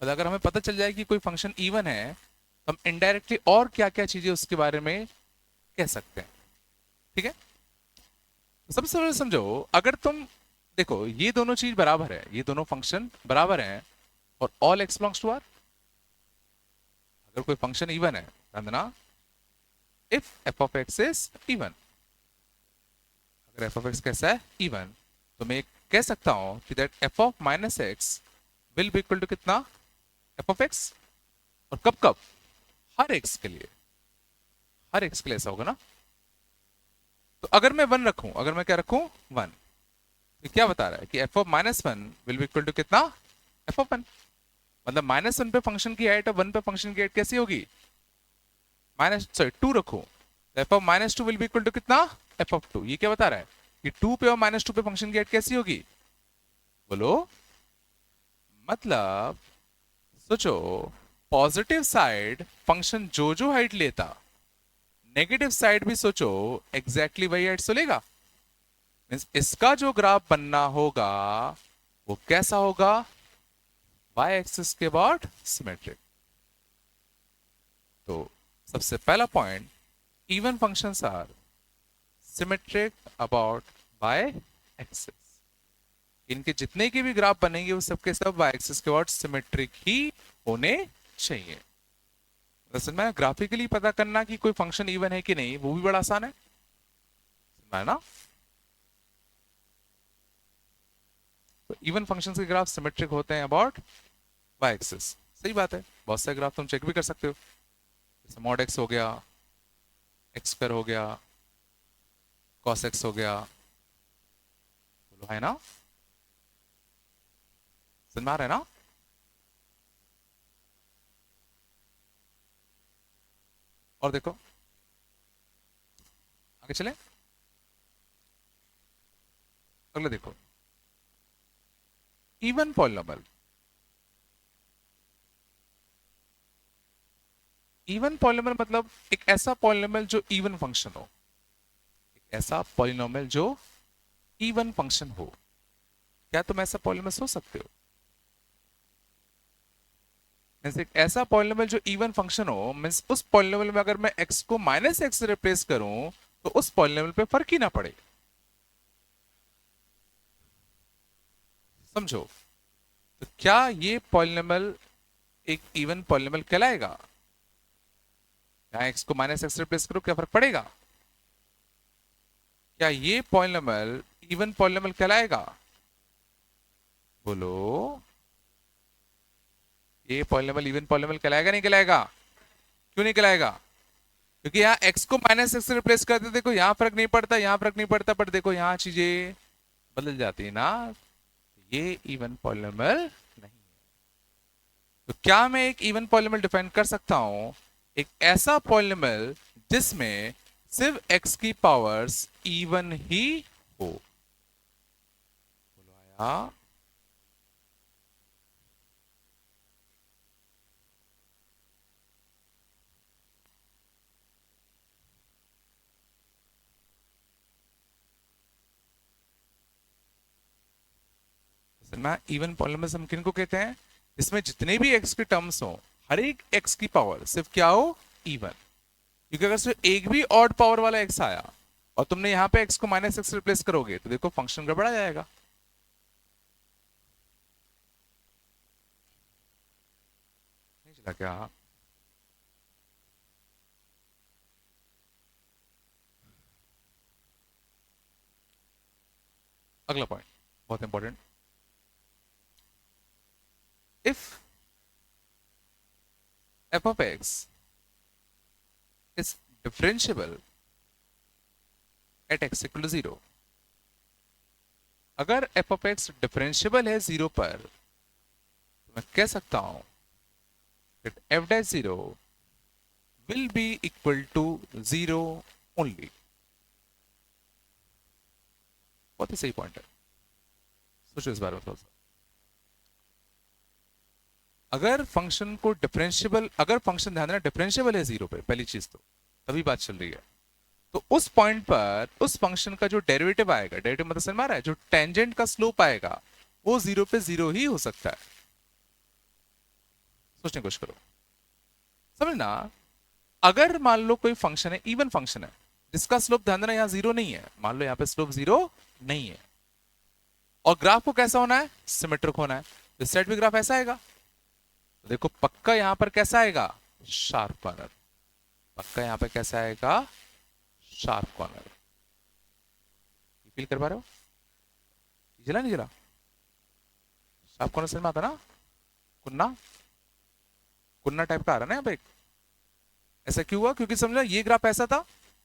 मतलब अगर हमें पता चल जाए कि कोई फंक्शन इवन है, तो हम इनडायरेक्टली और क्या क्या चीजें उसके बारे में कह सकते हैं। ठीक है, तो सबसे पहले समझो, अगर तुम देखो ये दोनों चीज बराबर है, ये दोनों फंक्शन बराबर हैं, और all x belongs to R, अगर कोई फंक्शन इवन है, समझना, if f of x is even, अगर एफ ऑफ एक्स कैसा है, इवन, तो मैं कह सकता हूं कि that f of minus x will be equal to कितना, एफ ऑफ एक्स। और कब कब, हर एक्स के लिए, हर एक्स के लिए ऐसा होगा ना। तो अगर मैं वन रखूं, अगर मैं क्या रखूं, वन, तो क्या बता रहा है कि f of minus one will be equal to कितना, एफ ऑफ वन। मतलब माइनस वन पे फंक्शन की हाइट और वन पे फंक्शन की हाइट कैसी होगी, माइनस, सॉरी टू रखो, f of minus two will be equal to कितना, एफ ऑफ टू। ये क्या बता रहा है कि टू पे और माइनस टू पे फंक्शन की हाइट कैसी होगी, बोलो? मतलब सोचो, पॉजिटिव साइड फंक्शन जो जो हाइट लेता, नेगेटिव साइड भी सोचो एग्जैक्टली वही हाइट तो लेगा। मींस इसका जो ग्राफ बनना होगा वो कैसा होगा, वाई एक्सिस के अबाउट सिमेट्रिक। तो सबसे पहला point, even functions are symmetric about y axis. इनके जितने के भी ग्राफ बनेंगे वो सबके सब वाई एक्सिस के अबाउट सिमेट्रिक ही होने चाहिए। असल में ग्राफिकली पता करना कि कोई फंक्शन इवन है कि नहीं, वो भी बड़ा आसान है ना। तो इवन फंक्शंस के ग्राफ सिमेट्रिक होते हैं अबाउट वाई एक्सिस, सही बात है। बहुत सारे ग्राफ तुम चेक भी कर सकते हो, जैसे मॉड एक्स हो गया, एक्स स्क्वायर हो गया, कॉस एक्स हो गया, बोलो है ना, समझ में आ रहा है ना। और देखो आगे चले, अगले देखो, इवन पॉलिनोमियल। इवन पॉलिनोमियल मतलब एक ऐसा पॉलिनोमियल जो इवन फंक्शन हो, एक ऐसा पॉलिनोमियल जो इवन फंक्शन हो। क्या तुम ऐसा पॉलिनोमियल सोच सकते हो? मीन्स एक ऐसा पॉलिनोमियल जो इवन फंक्शन हो, मीन्स उस पॉलिनोमियल में अगर मैं x को माइनस एक्स से रिप्लेस करूं तो उस पॉलिनोमियल पे फर्क ही ना पड़े। समझो? तो क्या ये पॉलिनोमियल एक इवन पॉलिनोमियल कहलाएगा? यहाँ x को माइनस एक्स से रिप्लेस करो, क्या फर्क पड़ेगा? क्या ये पॉलिनोमियल इवन पॉलिनोमियल कहलाएगा? बोलो। ये पॉलिनोमियल इवन पॉलिनोमियल कहलाएगा नहीं कहलाएगा? क्यों नहीं कहलाएगा? क्योंकि यहाँ x को माइनस एक्स से रिप्लेस करते, देखो यहाँ फर्क नहीं पड़ता, यहाँ फर्क नहीं पड़ता, पर देखो यहाँ चीजें बदल जाती है ना। ये इवन पॉलिनोमियल नहीं है। तो क्या मैं एक इवन पॉलिनोमियल डिफाइन कर सकता हूं? एक ऐसा पॉलिनोमियल जिसमें सिर्फ x की पावर्स इवन ही हो। बोलो आया? ना इवन पॉलिनोमियल हम किनको कहते हैं? इसमें जितने भी x के टर्म्स हो, हर एक x की पावर सिर्फ क्या हो? इवन। क्योंकि अगर सिर्फ एक भी ऑड पावर वाला x आया और तुमने यहां पे x को माइनस एक्स रिप्लेस करोगे तो देखो फंक्शन गड़बड़ा जाएगा। नहीं चला क्या? अगला पॉइंट बहुत important. If f of x is differentiable at x equal to 0, अगर f of x डिफरेंशियबल है 0 पर, तो मैं कह सकता हूं that f dash 0 will be equal to 0 only। बहुत ही सही पॉइंट है, सोचो इस बारे में थोड़ा सा। अगर फंक्शन को डिफरेंशियबल, अगर फंक्शन ध्यान देना डिफरेंशियबल है 0 पे, पहली चीज तो तभी बात चल रही है, तो उस पॉइंट पर उस फंक्शन का जो डेरिवेटिव आएगा, डेरिवेटिव मतलब समझ में आ रहा है, जो टेंजेंट का स्लोप आएगा वो 0 पे 0 ही हो सकता है। सोचने की कोशिश करो, समझना। अगर मान लो कोई फंक्शन है, इवन फंक्शन है, जिसका स्लोप ध्यान देना यहाँ 0 नहीं है, मान लो यहाँ पे स्लोप 0 नहीं है, और ग्राफ को कैसा होना है? सिमेट्रिक होना है। तो सेट भी ग्राफ ऐसा आएगा, तो देखो पक्का यहां पर कैसा आएगा? Sharp corner. पक्का यहां पर कैसा आएगा? Sharp corner. फील कर पा रहे हो? जला नहीं जला? शार्प कॉर्नर समझ में आता ना? कुन्ना कुन्ना टाइप का आ रहा ना यहाँ पे। ऐसा क्यों हुआ? क्योंकि समझो ये ग्राफ ऐसा था,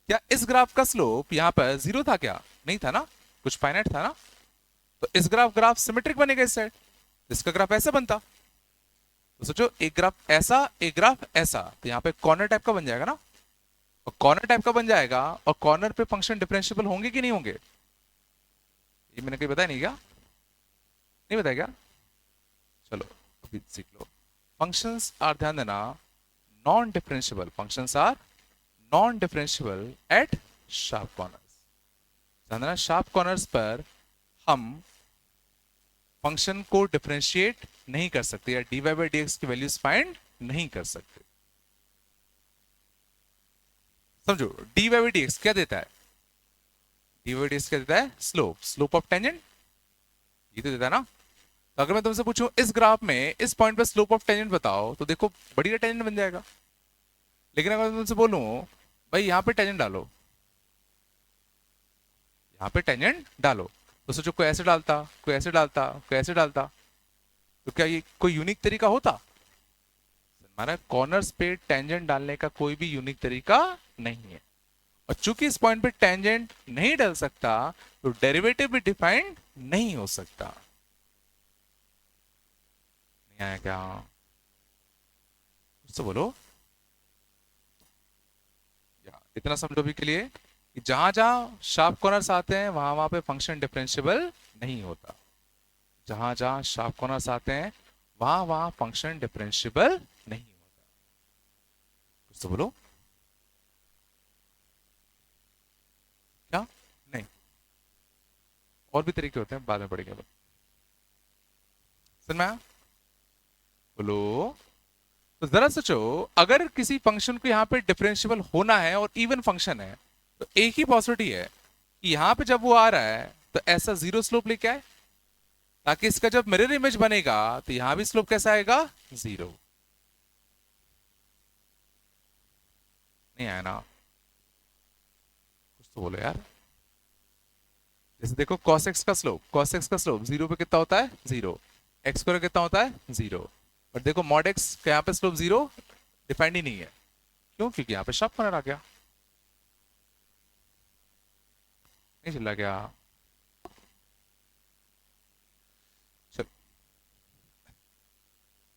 क्या इस ग्राफ का स्लोप यहाँ पर 0 था? क्या नहीं था ना, कुछ फाइनाइट था ना। तो इस ग्राफ सिमेट्रिक बनेगा इस साइड, इसका ग्राफ ऐसा बनता। तो सोचो एक ग्राफ ऐसा, एक ग्राफ ऐसा, तो यहाँ पे कॉर्नर टाइप का बन जाएगा ना, और कॉर्नर टाइप का बन जाएगा, और कॉर्नर पे फंक्शन डिफरेंशियबल होंगे कि नहीं होंगे? ये मैंने कहीं बताया नहीं क्या? नहीं बताया क्या? चलो अभी सीख लो। फंक्शंस आर, ध्यान देना, non differentiable. Functions are non differentiable at sharp corners. ध्यान देना, शार्प कॉर्नर्स पर हम फंक्शन को डिफरेंशिएट नहीं कर सकते, या dy बाई डी एक्स की वैल्यूज फाइंड नहीं कर सकते। समझो dy बाई डी एक्स क्या देता है? dy बाई डी एक्स क्या देता है? स्लोप, स्लोप ऑफ टेंजेंट, ये तो देता है ना। तो अगर मैं तुमसे पूछूं इस ग्राफ में इस पॉइंट पे स्लोप ऑफ टेंजेंट बताओ, तो देखो बढ़िया टेंजेंट बन जाएगा। लेकिन अगर मैं तुमसे बोलूं भाई यहां पे टेंजेंट डालो, यहां पे टेंजेंट डालो, तो सोचो कोई ऐसे डालता, कोई ऐसे डालता, कोई ऐसे डालता, तो क्या ये कोई यूनिक तरीका होता? हमारा कॉर्नर्स पे टेंजेंट डालने का कोई भी यूनिक तरीका नहीं है, और चूंकि इस पॉइंट पे टेंजेंट नहीं डाल सकता, तो डेरिवेटिव भी डिफाइंड नहीं हो सकता। नहीं आया क्या? तो बोलो। या इतना समझो भी के लिए कि जहां जहां शार्प कॉर्नर्स आते हैं वहां वहां पे फंक्शन डिफरेंशियबल नहीं होता। जहां जहां शार्प कॉर्नर्स आते हैं वहां वहां फंक्शन डिफरेंशियबल नहीं होता। कुछ तो बोलो। क्या? नहीं, और भी तरीके होते हैं, बाद में पढ़ेंगे। समझ में आया? बोलो। तो जरा सोचो, अगर किसी फंक्शन को यहाँ पे डिफरेंशिएबल होना है और इवन फंक्शन है, तो एक ही पॉसिबिलिटी है कि यहाँ पे जब वो आ रहा है तो ऐसा जीरो स्लोप लेके आए, ताकि इसका जब मिरर इमेज बनेगा तो यहां भी स्लोप कैसा आएगा? जीरो। नहीं आया ना? कुछ तो बोलो यार। जैसे देखो cos x का स्लोप जीरो पे कितना होता है? जीरो। एक्स स्क्वायर कितना होता है? जीरो। बट देखो मॉड एक्स का यहाँ पे स्लोप जीरो डिफाइंड ही नहीं है। क्यों? क्योंकि यहाँ पे शार्प कॉर्नर आ गया। नहीं चल रहा क्या? चल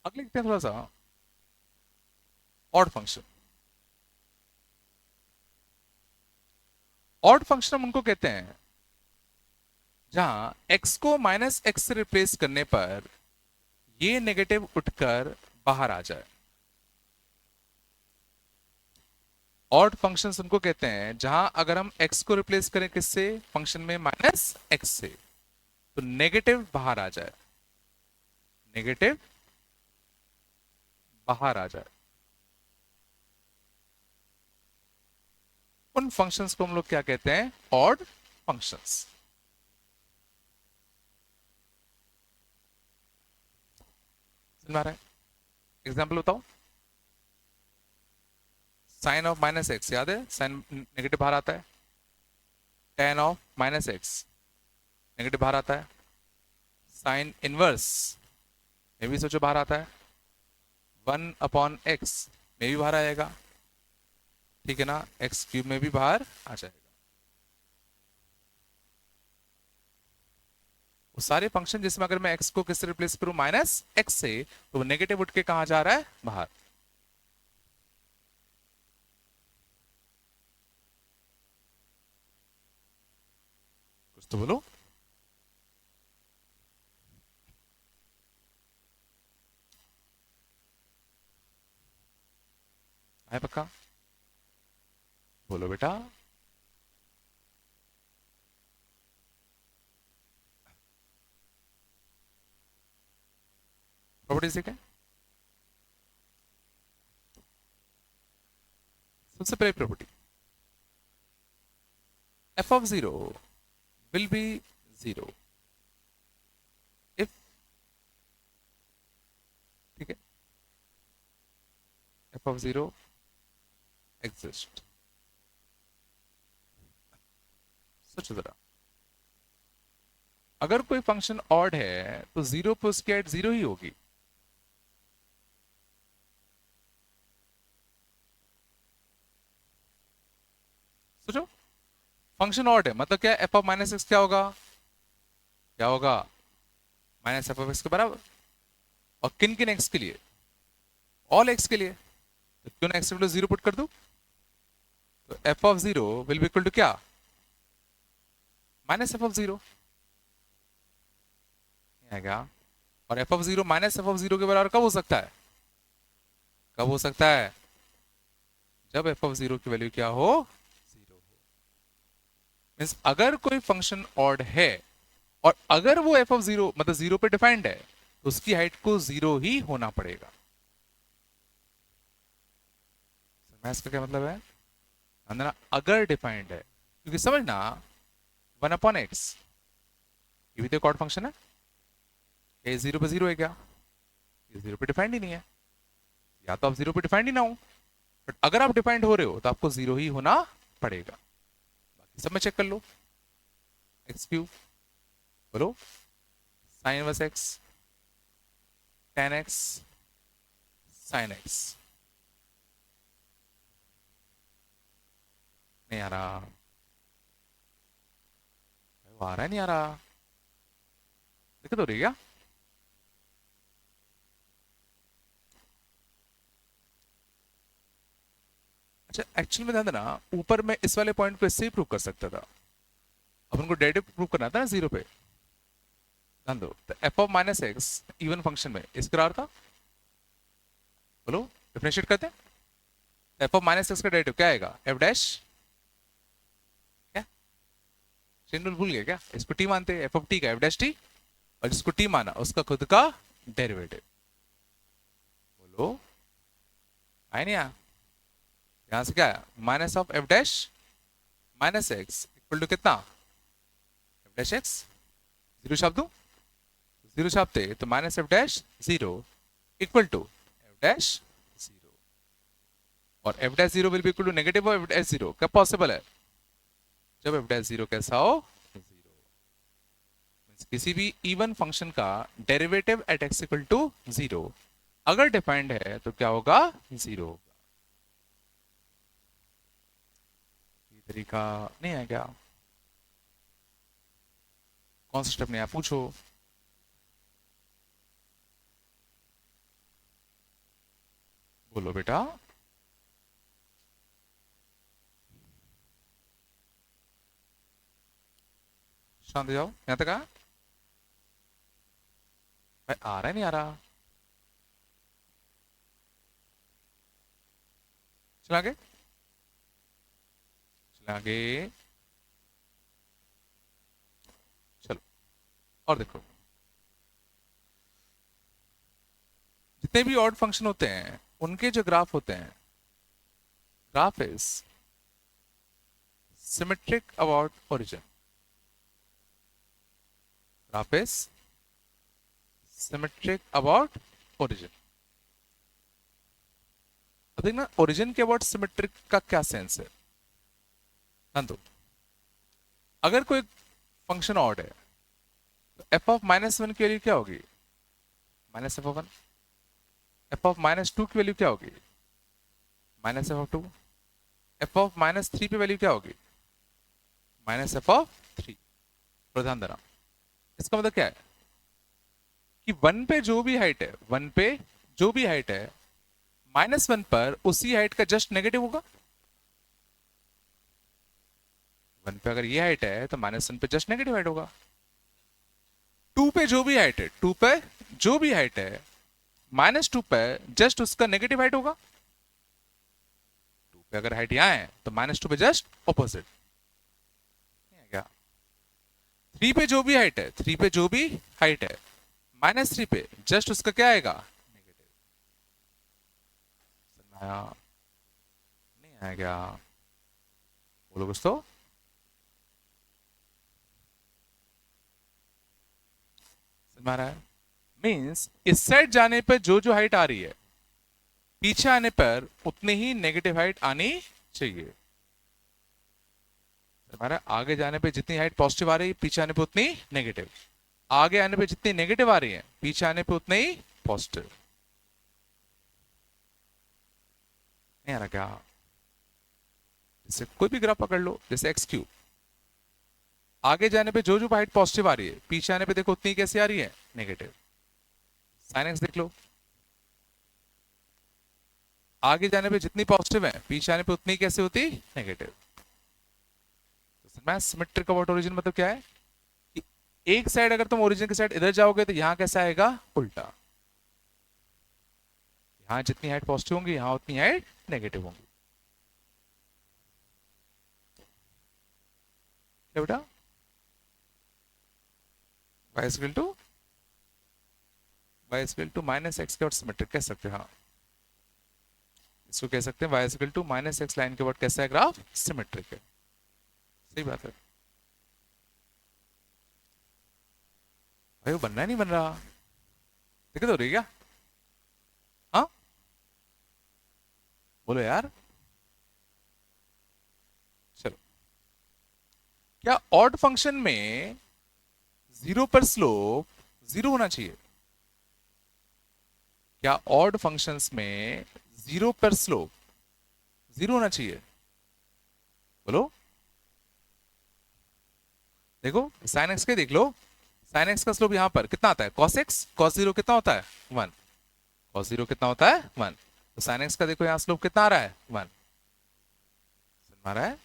अगले लिखते हैं थोड़ा सा ऑड फंक्शन। ऑड फंक्शन हम उनको कहते हैं जहां x को माइनस एक्स से रिप्लेस करने पर ये नेगेटिव उठकर बाहर आ जाए। ऑड फंक्शंस उनको कहते हैं जहां अगर हम x को रिप्लेस करें किससे? फंक्शन में माइनस एक्स से, तो नेगेटिव बाहर आ जाए। नेगेटिव बाहर आ जाए। उन फंक्शंस को हम लोग क्या कहते हैं? Odd functions. समझ में आ रहा है? एग्जाम्पल बताओ। साइन ऑफ माइनस एक्स याद है? साइन नेगेटिव बाहर आता है। Ten of minus x negative बाहर आता है। साइन इनवर्स में भी सोचो बाहर आता है। वन अपॉन एक्स में भी बाहर आएगा। ठीक है ना? एक्स क्यूब में भी बाहर आ जाएगा। वो सारे फंक्शन जिसमें अगर मैं एक्स को किससे रिप्लेस करूं? माइनस एक्स से, तो वो नेगेटिव उठ के कहां जा रहा है? बाहर। कुछ तो बोलो। है पक्का? बोलो बेटा। प्रॉपर्टीज देखें। सबसे पहली property, F of zero will B zero if, ठीक है, एफ ऑफ जीरो एग्जिस्ट। सोचो जरा, अगर कोई फंक्शन ऑड है तो जीरो पे उसकी एड जीरो ही होगी। सोचो, फंक्शन ऑड है मतलब क्या? एफ ऑफ माइनस एक्स क्या होगा? क्या होगा? माइनस एफ ऑफ एक्स के बराबर। और किन किन एक्स के लिए? ऑल एक्स के लिए। तो क्यों ना X equal to zero put कर दूं? तो F of zero will be equal to क्या? Minus F of zero. आएगा। और F of zero minus F of zero के बराबर कब हो सकता है? कब हो सकता है? जब एफ ऑफ जीरो की वैल्यू क्या हो? जीरो हो। मीन्स अगर कोई फंक्शन ऑड है और अगर वो एफ ऑफ जीरो मतलब जीरो पे डिफाइंड है, तो उसकी हाइट को जीरो ही होना पड़ेगा। मैथ्स का क्या मतलब है? अंदर अगर डिफाइंड है, क्योंकि समझना, वन अपॉन एक्स ये भी तो एक ऑड फंक्शन है। ये जीरो पे जीरो है क्या? ये जीरो पे डिफाइंड ही नहीं है। या तो आप जीरो पे डिफाइंड ही ना हो, बट अगर आप डिफाइंड हो रहे हो तो आपको जीरो ही होना पड़ेगा। बाकी सब में चेक कर लो। एक्स क्यूब, बोलो, sine inverse x, ten x, sine x. नहीं आ रहा? वो आ रहा है? नहीं आ रहा? दिक्कत हो रही है क्या? अच्छा, एक्चुअल में ध्यान देना, ऊपर में इस वाले पॉइंट को इससे ही प्रूव कर सकता था। अब उनको डेरिवेटिव प्रूव करना था ना जीरो पे। ध्यान दो, तो F of minus x even function में इसका अर्थ था, बोलो डिफरेंशिएट करते हैं। एफ ऑफ माइनस एक्स का डेरिवेटिव क्या आएगा? एफ डैश, क्या चेन रूल भूल गए क्या? इसको टी मानते हैं, एफ ऑफ टी का एफ डैश टी, और जिसको टी माना उसका खुद का डेरिवेटिव। बोलो आए नहीं यहां से क्या है, minus of F dash minus X equal to कितना, एफ डैश एक्स, जीरो छाप दूं, जीरो छापते तो minus F dash zero equal to F dash zero, और F dash zero will be equal to negative of F dash zero. कब possible है, जब F dash zero कैसा हो, जीरो। किसी भी इवन फंक्शन का derivative at x equal to zero अगर डिफाइंड है तो क्या होगा, जीरो होगा। ये तरीका नहीं है क्या, कौन सा स्टेप नहीं है पूछो। बोलो बेटा, शांत जाओ, यहां तक आ भाई, आ रहा है नहीं आ रहा, चला आगे, चला आगे, चलो और देखो, जितने भी ऑड फंक्शन होते हैं उनके जो ग्राफ होते हैं, graph is symmetric about origin, graph is symmetric about origin. अब देखना ओरिजिन के अबाउट सिमेट्रिक का क्या सेंस है, ध्यान दो। अगर कोई फंक्शन ऑड है तो एफ ऑफ माइनस वन की वैल्यू क्या होगी, minus F of one, f of minus two की वैल्यू क्या होगी, minus F of two, f of minus three पे वैल्यू क्या होगी, माइनस एफ ऑफ थ्री। ध्यान देना, इसका मतलब क्या है कि वन पे जो भी हाइट है, वन पे जो भी हाइट है, माइनस वन पर उसी हाइट का जस्ट नेगेटिव होगा। वन पे अगर ये हाइट है तो माइनस वन पे जस्ट नेगेटिव हाइट होगा। टू पे जो भी हाइट है, टू पे जो भी हाइट है, माइनस टू पे जस्ट उसका नेगेटिव हाइट होगा। टू पे अगर हाइट यहां है तो माइनस टू पे जस्ट ऑपोजिट क्या। थ्री पे जो भी हाइट है, थ्री पे जो भी हाइट है, माइनस थ्री पे जस्ट उसका क्या आएगा, नेगेटिव। आया नहीं आया क्या, बोलो कुछ तो, समझ में आ रहा है। मीन्स इस साइड जाने पर जो जो हाइट आ रही है, पीछे आने पर उतनी ही नेगेटिव हाइट आनी चाहिए। हमारा आगे जाने पे जितनी हाइट पॉजिटिव आ रही है, पीछे आने पे उतनी नेगेटिव, आगे आने पे जितनी नेगेटिव आ रही है, पीछे आने पे उतनी ही पॉजिटिव। नहीं आ रहा क्या, जैसे कोई भी ग्राफ पकड़ लो, जैसे एक्स क्यूब, आगे जाने पे जो जो हाइट पॉजिटिव आ रही है, पीछे आने पे देखो उतनी कैसी आ रही है, नेगेटिव। साइन एक्स देख लो, आगे जाने पे जितनी पॉजिटिव है, पीछे आने पे उतनी कैसे होती, नेगेटिव। सिमेट्रिक अबाउट ओरिजिन मतलब क्या है कि एक साइड अगर तुम ओरिजिन की साइड इधर जाओगे तो यहां कैसा आएगा, उल्टा। यहां जितनी हाइट पॉजिटिव होंगी, यहां उतनी हाइट नेगेटिव होंगी। क्या बेटा, y equal to minus x के बाद सिमेट्रिक कह सकते हैं, हाँ इसको कह सकते हैं y equal to minus x line के बाद कैसा है ग्राफ, सिमेट्रिक है। सही बात है भाई, वो बनना नहीं बन रहा, दिक्कत हो रही है क्या, हाँ बोलो यार। चलो, क्या ऑड फंक्शन में जीरो पर स्लोप जीरो होना चाहिए, क्या ऑड फंक्शंस में जीरो पर स्लोप जीरो होना चाहिए, बोलो। देखो साइन एक्स के देख लो, साइन एक्स का स्लोप यहां पर कितना आता है, कॉस एक्स, कॉस जीरो कितना होता है, वन, कॉस जीरो कितना होता है, वन। तो साइन एक्स का देखो यहां स्लोप कितना आ रहा है, वन, आ रहा है।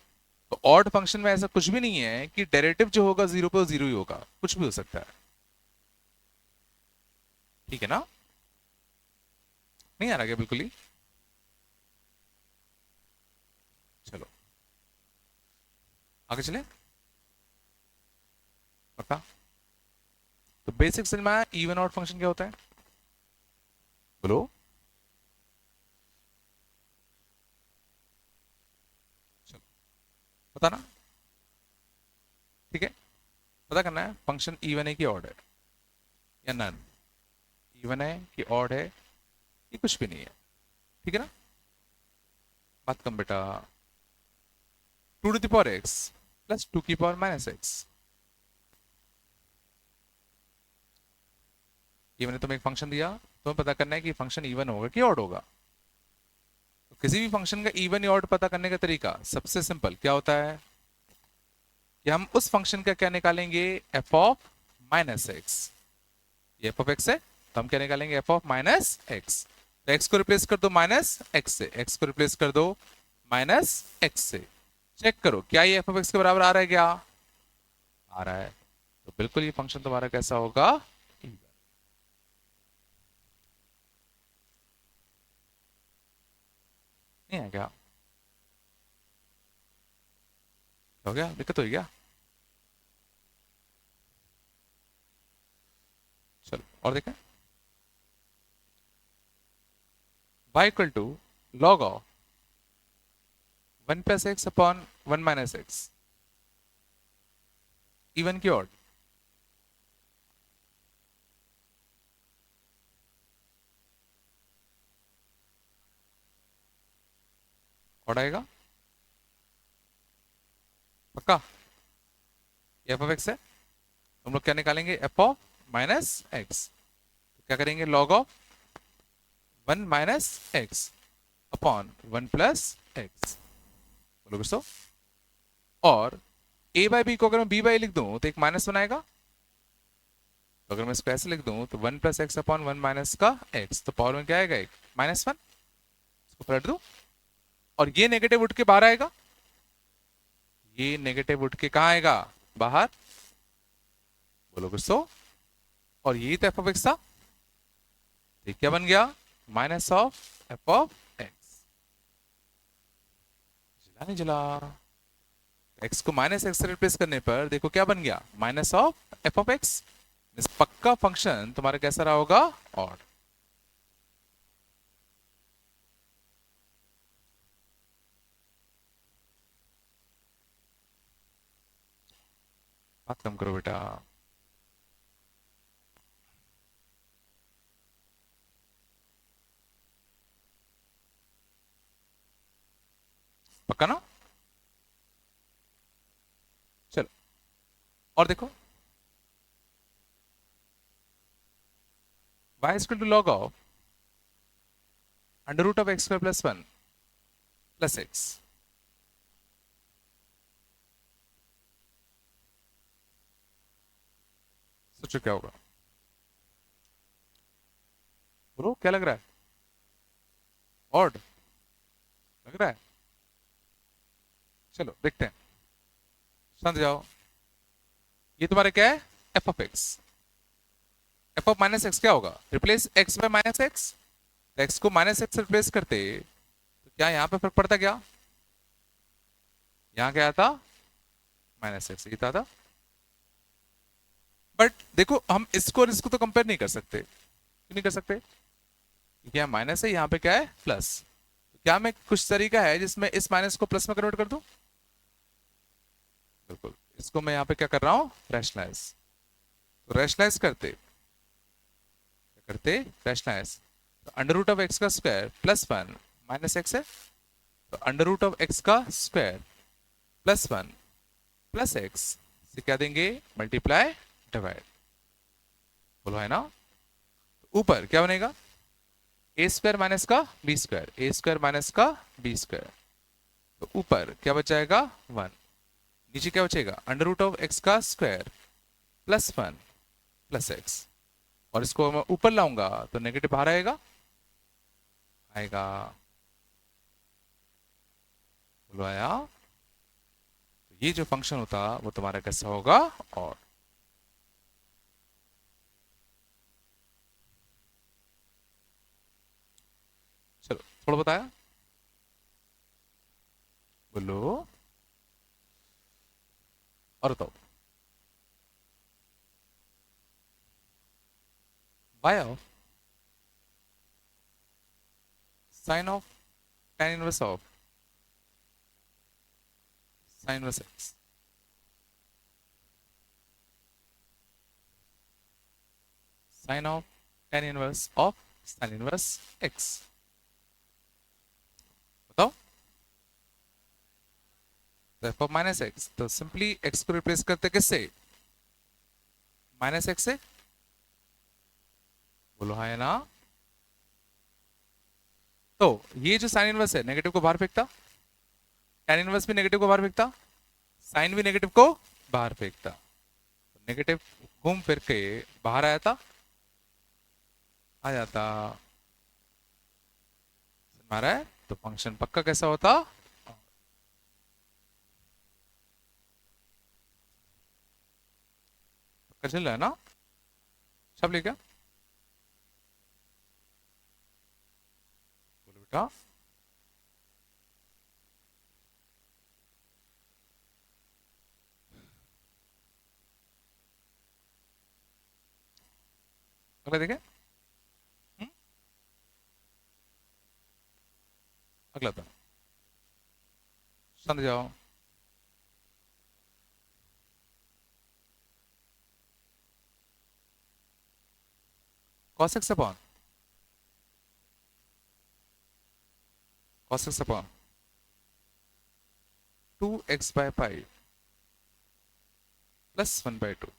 तो ऑड फंक्शन में ऐसा कुछ भी नहीं है कि डेरिवेटिव जो होगा जीरो पे जीरो ही होगा, कुछ भी हो सकता है, ठीक है ना। नहीं आ रहा क्या बिल्कुल ही, चलो आगे चले, पक्का। तो बेसिक समझ में आया इवन ऑड फंक्शन क्या होता है। बोलो। चलो बताना। ठीक है, पता करना है फंक्शन इवन है कि ऑड है या नन, इवन है कि ऑड है, ये कुछ भी नहीं है। ठीक है ना, बात कम बेटा। 2 to the power x plus 2 की पावर -x, ये मैंने तुम्हें एक फंक्शन दिया, तुम्हें पता करना है कि फंक्शन इवन होगा कि ऑड होगा। तो किसी भी फंक्शन का इवन या ऑड पता करने का तरीका सबसे सिंपल क्या होता है कि हम उस फंक्शन का क्या निकालेंगे, f(-x), ये f(x) है, तो हम क्या निकालेंगे, f(-x). तो x को रिप्लेस कर दो -x से, x को रिप्लेस कर दो -x से। चेक करो क्या ये f(x) के बराबर आ रहा है, क्या आ रहा है। तो बिल्कुल ये फंक्शन तुम्हारा कैसा होगा, नहीं है क्या, हो गया, दिक्कत हो गया। चलो और देखें, y equal to log of 1+x/(1 - x), even की ऑड, ऑड आएगा पक्का। f(x) है, हम लोग क्या निकालेंगे, f(-x), क्या करेंगे, log ऑफ 1-x/(1+x), बोलो दोस्तों। और a/b को अगर मैं b/a लिख दूं तो एक माइनस बनाएगा, तो अगर मैं इसको ऐसे लिख दूं तो 1+x/(1 - का x), तो पावर में क्या आएगा, एक -1, इसको पलट दूं और ये नेगेटिव उठ के बाहर आएगा, ये नेगेटिव उठ के कहां आएगा, बाहर, बोलो दोस्तों। और यही तो f(x) था, ये क्या बन गया, -(f)(x), जिला नहीं जिला। x को -x से रिप्लेस करने पर देखो क्या बन गया, -(f)(x). पक्का फंक्शन तुम्हारा कैसा रहा होगा, ऑड। बात कम करो बेटा। पक्का ना, चलो और देखो, y is equal to log of √(x²+1 + x). सोचो क्या होगा, बोलो क्या लग रहा है, ऑड लग रहा है। चलो देखते हैं, समझ जाओ। ये तुम्हारा क्या है, f(x), f(-x) क्या होगा, replace x by -x, x को -x से रिप्लेस करते तो क्या यहां पे फर्क पड़ता, क्या यहां क्या आता, -x, ये था। बट देखो हम इसको और इसको तो कंपेयर नहीं कर सकते, क्यों नहीं कर सकते, क्योंकि यहाँ माइनस है, यहाँ पे क्या है, प्लस। तो क्या मैं कुछ तरीका है जिसमें इस माइनस को प्लस में कन्वर्ट कर दूं, बिल्कुल। इसको मैं यहाँ पे क्या कर रहा हूँ, रैशनलाइज। तो रैशनलाइज करते क्या करते, रैशनलाइज, तो √(x) का स्क्वायर +1 -x है, तो √(x) का स्क्वायर +1 + x से क्या देंगे, मल्टीप्लाई डिवाइड, बोलो है ना। तो ऊपर क्या बनेगा, a² - का b², a² - का b², तो ऊपर क्या बच जाएगा, 1, नीचे क्या बचेगा, √(x) का स्क्वायर +1 + x, और इसको मैं ऊपर लाऊंगा तो नेगेटिव बाहर आएगा, आएगा, बोलो आया। तो ये जो फंक्शन होता वो तुम्हारा कैसा होगा, और चलो थोड़ा बताया, बोलो और बताओ। y of sine of tan inverse of sin inverse x, sine of tan inverse of sin inverse x। बताओ। तो f ऑफ माइनस एक्स, तो सिंपली x को रिप्लेस करते किससे? माइनस एक्स से। बोलो हाँ या ना। तो ये जो साइन इनवर्स है नेगेटिव को बाहर फेंकता, tan इनवर्स भी नेगेटिव को बाहर फेंकता, साइन भी नेगेटिव को बाहर फेंकता, नेगेटिव घूम फिर के बाहर आया था, आ जाता। मारा है तो फंक्शन पक्का कैसा होता? पक्का चल रहा है ना सब? ले क्या बोलो बेटा। अगला देखे। हम्म? अगला था, समझ जाओ। cos x upon cos x upon 2x by pi plus 1 by 2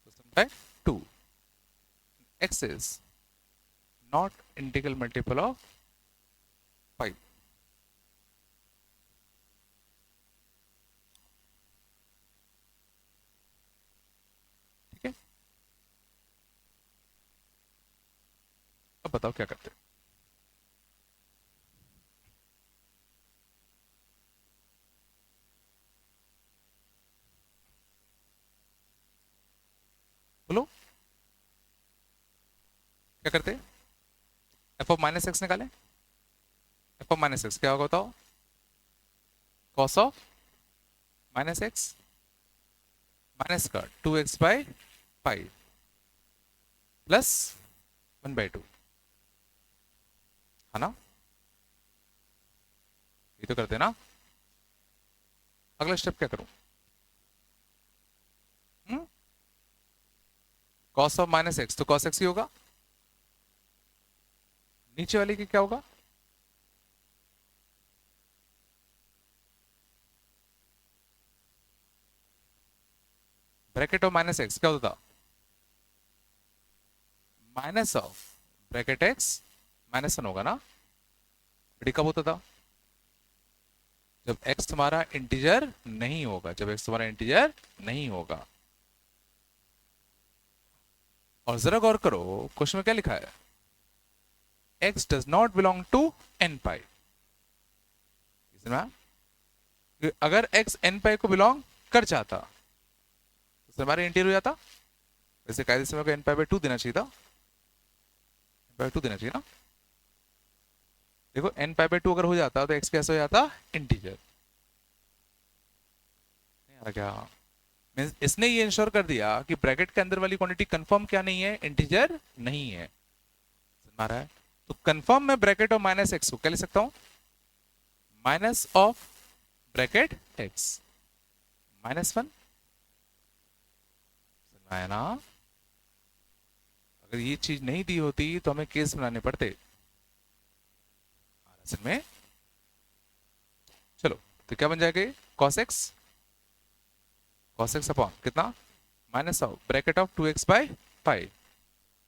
plus 1 by 2, x is not integral multiple of pi। ठीक है, अब बताओ क्या करते हैं। बोलो क्या करते हैं। एफ ऑफ माइनस एक्स निकालें। एफ ऑफ माइनस एक्स क्या होगा बताओ? Cos of minus x minus का 2x by pi plus 1 by 2, है ना? ये तो करते हैं ना। अगला स्टेप क्या करूं? कॉस ऑफ माइनस एक्स तो कॉस एक्स ही होगा, नीचे वाले की क्या होगा? ब्रैकेट ऑफ माइनस एक्स क्या होता? Minus of bracket x minus 1 होगा ना। बड़ी कब होता था? जब x तुम्हारा इंटीजर नहीं होगा, जब x तुम्हारा इंटीजर नहीं होगा। और जरा गौर करो क्वेश्चन में क्या लिखा है? x does not belong to n pi। अगर x n pi को बिलोंग कर जाता तो हमारे इंटीरियर हो जाता। वैसे कायदे से मेरे को n pi by 2 देना चाहिए था, n pi by 2 देना चाहिए ना। देखो n pi by 2 अगर हो जाता तो x कैसे हो जाता? इंटीजर। नहीं आ रहा क्या? मींस इसने ये इंश्योर कर दिया कि ब्रैकेट के अंदर वाली क्वांटिटी कंफर्म क्या नहीं है? इंटीजर नहीं है। समझ आ रहा है? तो कंफर्म मैं ब्रैकेट ऑफ माइनस एक्स को क्या ले सकता हूं? Minus of bracket x minus 1। समझ आया ना? अगर ये चीज नहीं दी होती तो हमें केस बनाने पड़ते असल में। चलो तो क्या बन जाएगा? कॉस एक्स अपॉन कितना? Minus of bracket of 2x by pi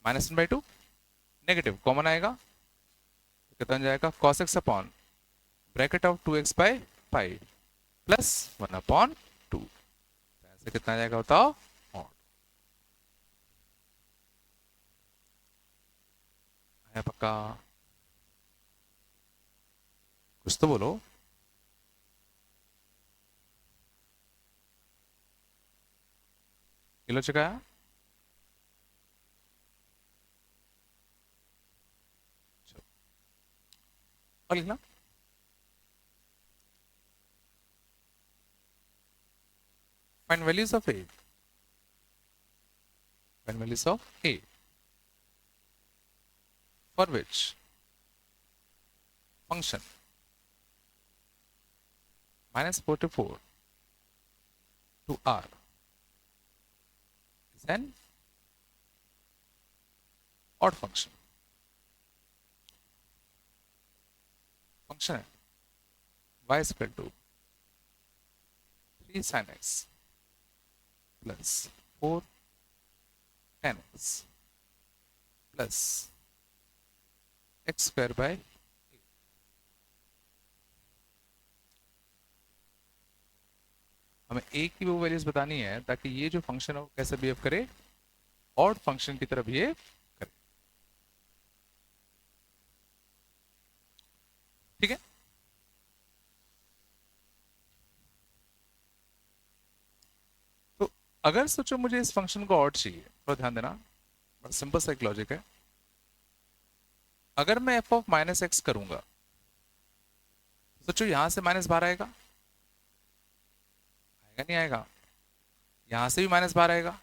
minus 1 by 2, negative common आएगा तो कितना बन जाएगा? Cos x upon bracket of 2x by pi plus 1 upon 2। ऐसे कितना आ जाएगा बताओ? है पक्का? कुछ तो बोलो। किलो चुकाया। और लिखना find values of a, find values of a for which function -44 to r is an odd function. Function y is equal to 3 sin x plus 4 tan x plus x square by 8. हमें a की वो values बतानी है ताकि ये जो function है वो कैसे बिहेव करे, ऑड फंक्शन की तरह बिहेव करे. ठीक है. तो अगर सोचो मुझे इस फंक्शन को ऑड चाहिए, थोड़ा ध्यान देना, बड़ा सिंपल सा एक लॉजिक है. अगर मैं f ऑफ माइनस एक्स करूंगा, सोचो यहां से माइनस बाहर आएगा, आएगा नहीं आएगा? यहां से भी माइनस बाहर आएगा,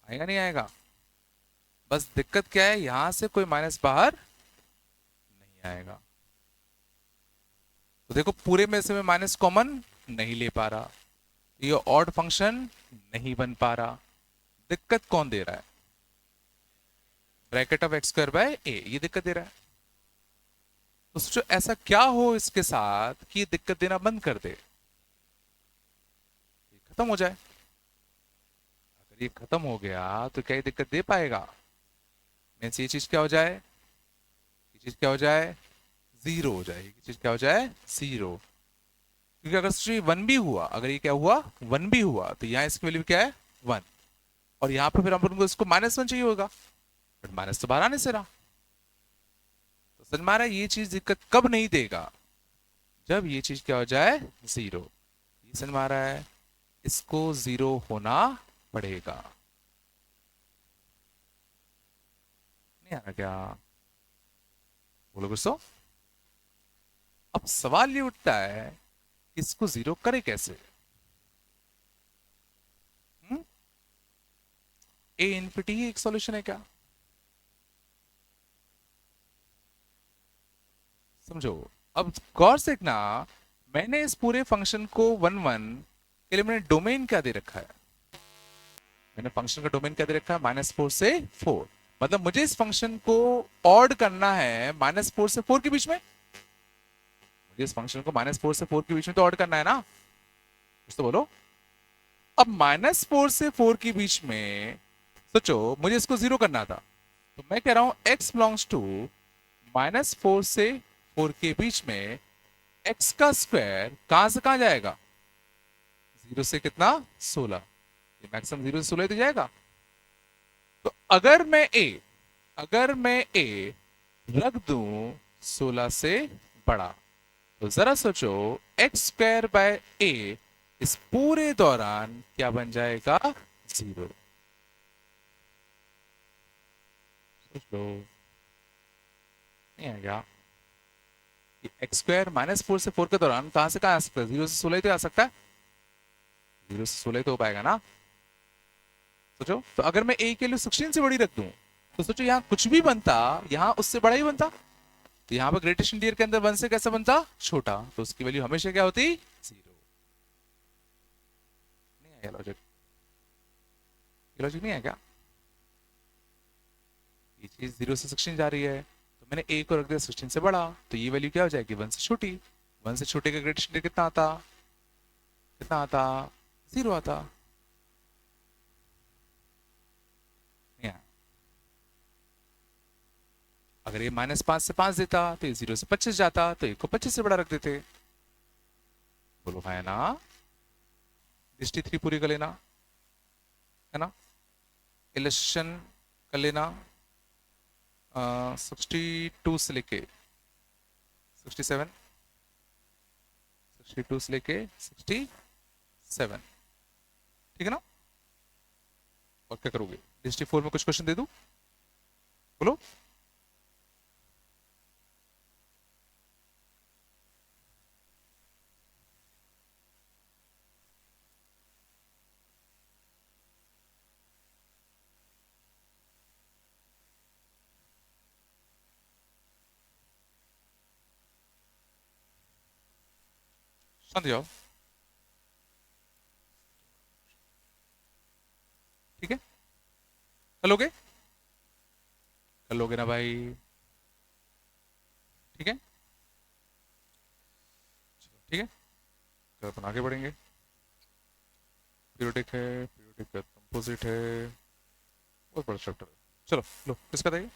आएगा नहीं आएगा? बस दिक्कत क्या है, यहां से कोई माइनस बाहर नहीं आएगा. तो देखो पूरे में से मैं माइनस कॉमन नहीं ले पा रहा, ये ऑड फंक्शन नहीं बन पा रहा. दिक्कत कौन दे रहा है? Bracket of X square by A, ये दिक्कत दे रहा है. तो सोचो ऐसा क्या हो इसके साथ कि ये दिक्कत देना बंद कर दे, खत्म हो जाए. अगर ये खत्म हो गया तो क्या ये दिक्कत दे पाएगा? मीन्स ये चीज क्या हो जाए, ये चीज क्या हो जाए, जीरो हो जाए. ये चीज क्या हो जाए, जीरो. क्योंकि अगर वन भी हुआ, अगर ये क्या हुआ, वन भी हुआ, तो यहाँ इसकी वैल्यू क्या है, वन. और यहाँ पे फिर हम लोगों को इसको -1 चाहिए होगा, बट माइनस तो बाहर आने से रहा. तो समझ में आ रहा है ये चीज दिक्कत कब नहीं देगा, जब ये चीज क्या हो जाए, जीरो. ये समझ में आ रहा है, इसको जीरो होना पड़ेगा. नहीं आ रहा क्या? बोलो गुस्सो. अब सवाल ये उठता है कि इसको जीरो करे कैसे. ए इनफिनिटी ही एक सॉल्यूशन है क्या? समझो. अब गौर से देखना, मैंने इस पूरे फंक्शन को वन वन के लिए मैंने डोमेन क्या दे रखा है, मैंने फंक्शन का डोमेन क्या दे रखा है, -4 से 4. मतलब मुझे इस फंक्शन को ऑड करना है -4 से 4 के बीच में. मुझे इस फंक्शन को -4 से 4 के बीच में तो ऑड करना है ना, कुछ तो बोलो. अब -4 से 4 के बीच में सोचो मुझे इसको जीरो करना था, तो मैं कह रहा हूं x बिलोंग्स टू -4 से 4 के बीच में x का स्क्वायर कहां से कहां जाएगा, जीरो से कितना, 16. ये मैक्सिमम जीरो से 16 तो जाएगा. तो अगर मैं a रख दूं 16 से बड़ा, तो जरा सोचो एक्स स्क्वायर बाय ए इस पूरे दौरान क्या बन जाएगा, जीरो. सोच लो. नहीं आएगा. एक्स स्क्वायर -4 से 4 के दौरान कहां से कहां आ सकता है, जीरो से 16 तो आ सकता है, जीरो से 16 तो हो पाएगा ना. सोचो. तो अगर मैं ए के लिए 16 से बड़ी रख दूं, तो सोचो यहां कुछ भी बनता, यहां उससे बड़ा ही बनता. तो यहां पर ग्रेटेस्ट इंटीरियर के अंदर 1 से कैसा बनता, छोटा, तो उसकी वैल्यू हमेशा क्या होती, जीरो. नहीं आया लॉजिक, लॉजिक नहीं है क्या? ये चीज 0 से 16 जा रही है, तो मैंने a को रख दिया 16 से बड़ा, तो ये वैल्यू क्या हो जाएगी, 1 से छोटी. 1 से छोटे का ग्रेटेस्ट इंटीरियर कितना आता, कितना आता, जीरो आता. नहीं आया. अगर ये -5 से 5 देता तो ये 0 से 25 जाता, तो 1 को 25 से बड़ा रख देते. बोलो है ना. दृष्टि 3 पूरी कर लेना, है ना. इलस्ट्रेशन कर लेना 62 से लेके 67, 62 से लेके 67. ठीक है ना. और क्या करोगे, दृष्टि 4 में कुछ क्वेश्चन दे दूं, बोलो. शांति जाओ, ठीक है, कर लोगे, कर लोगे ना भाई, ठीक है, ठीक है, तो अपन आगे बढ़ेंगे। पीरियोडिक है, पीरियोडिक का कंपोजिट है, बहुत बड़ा स्ट्रक्चर है। चलो लो, किसका था ये?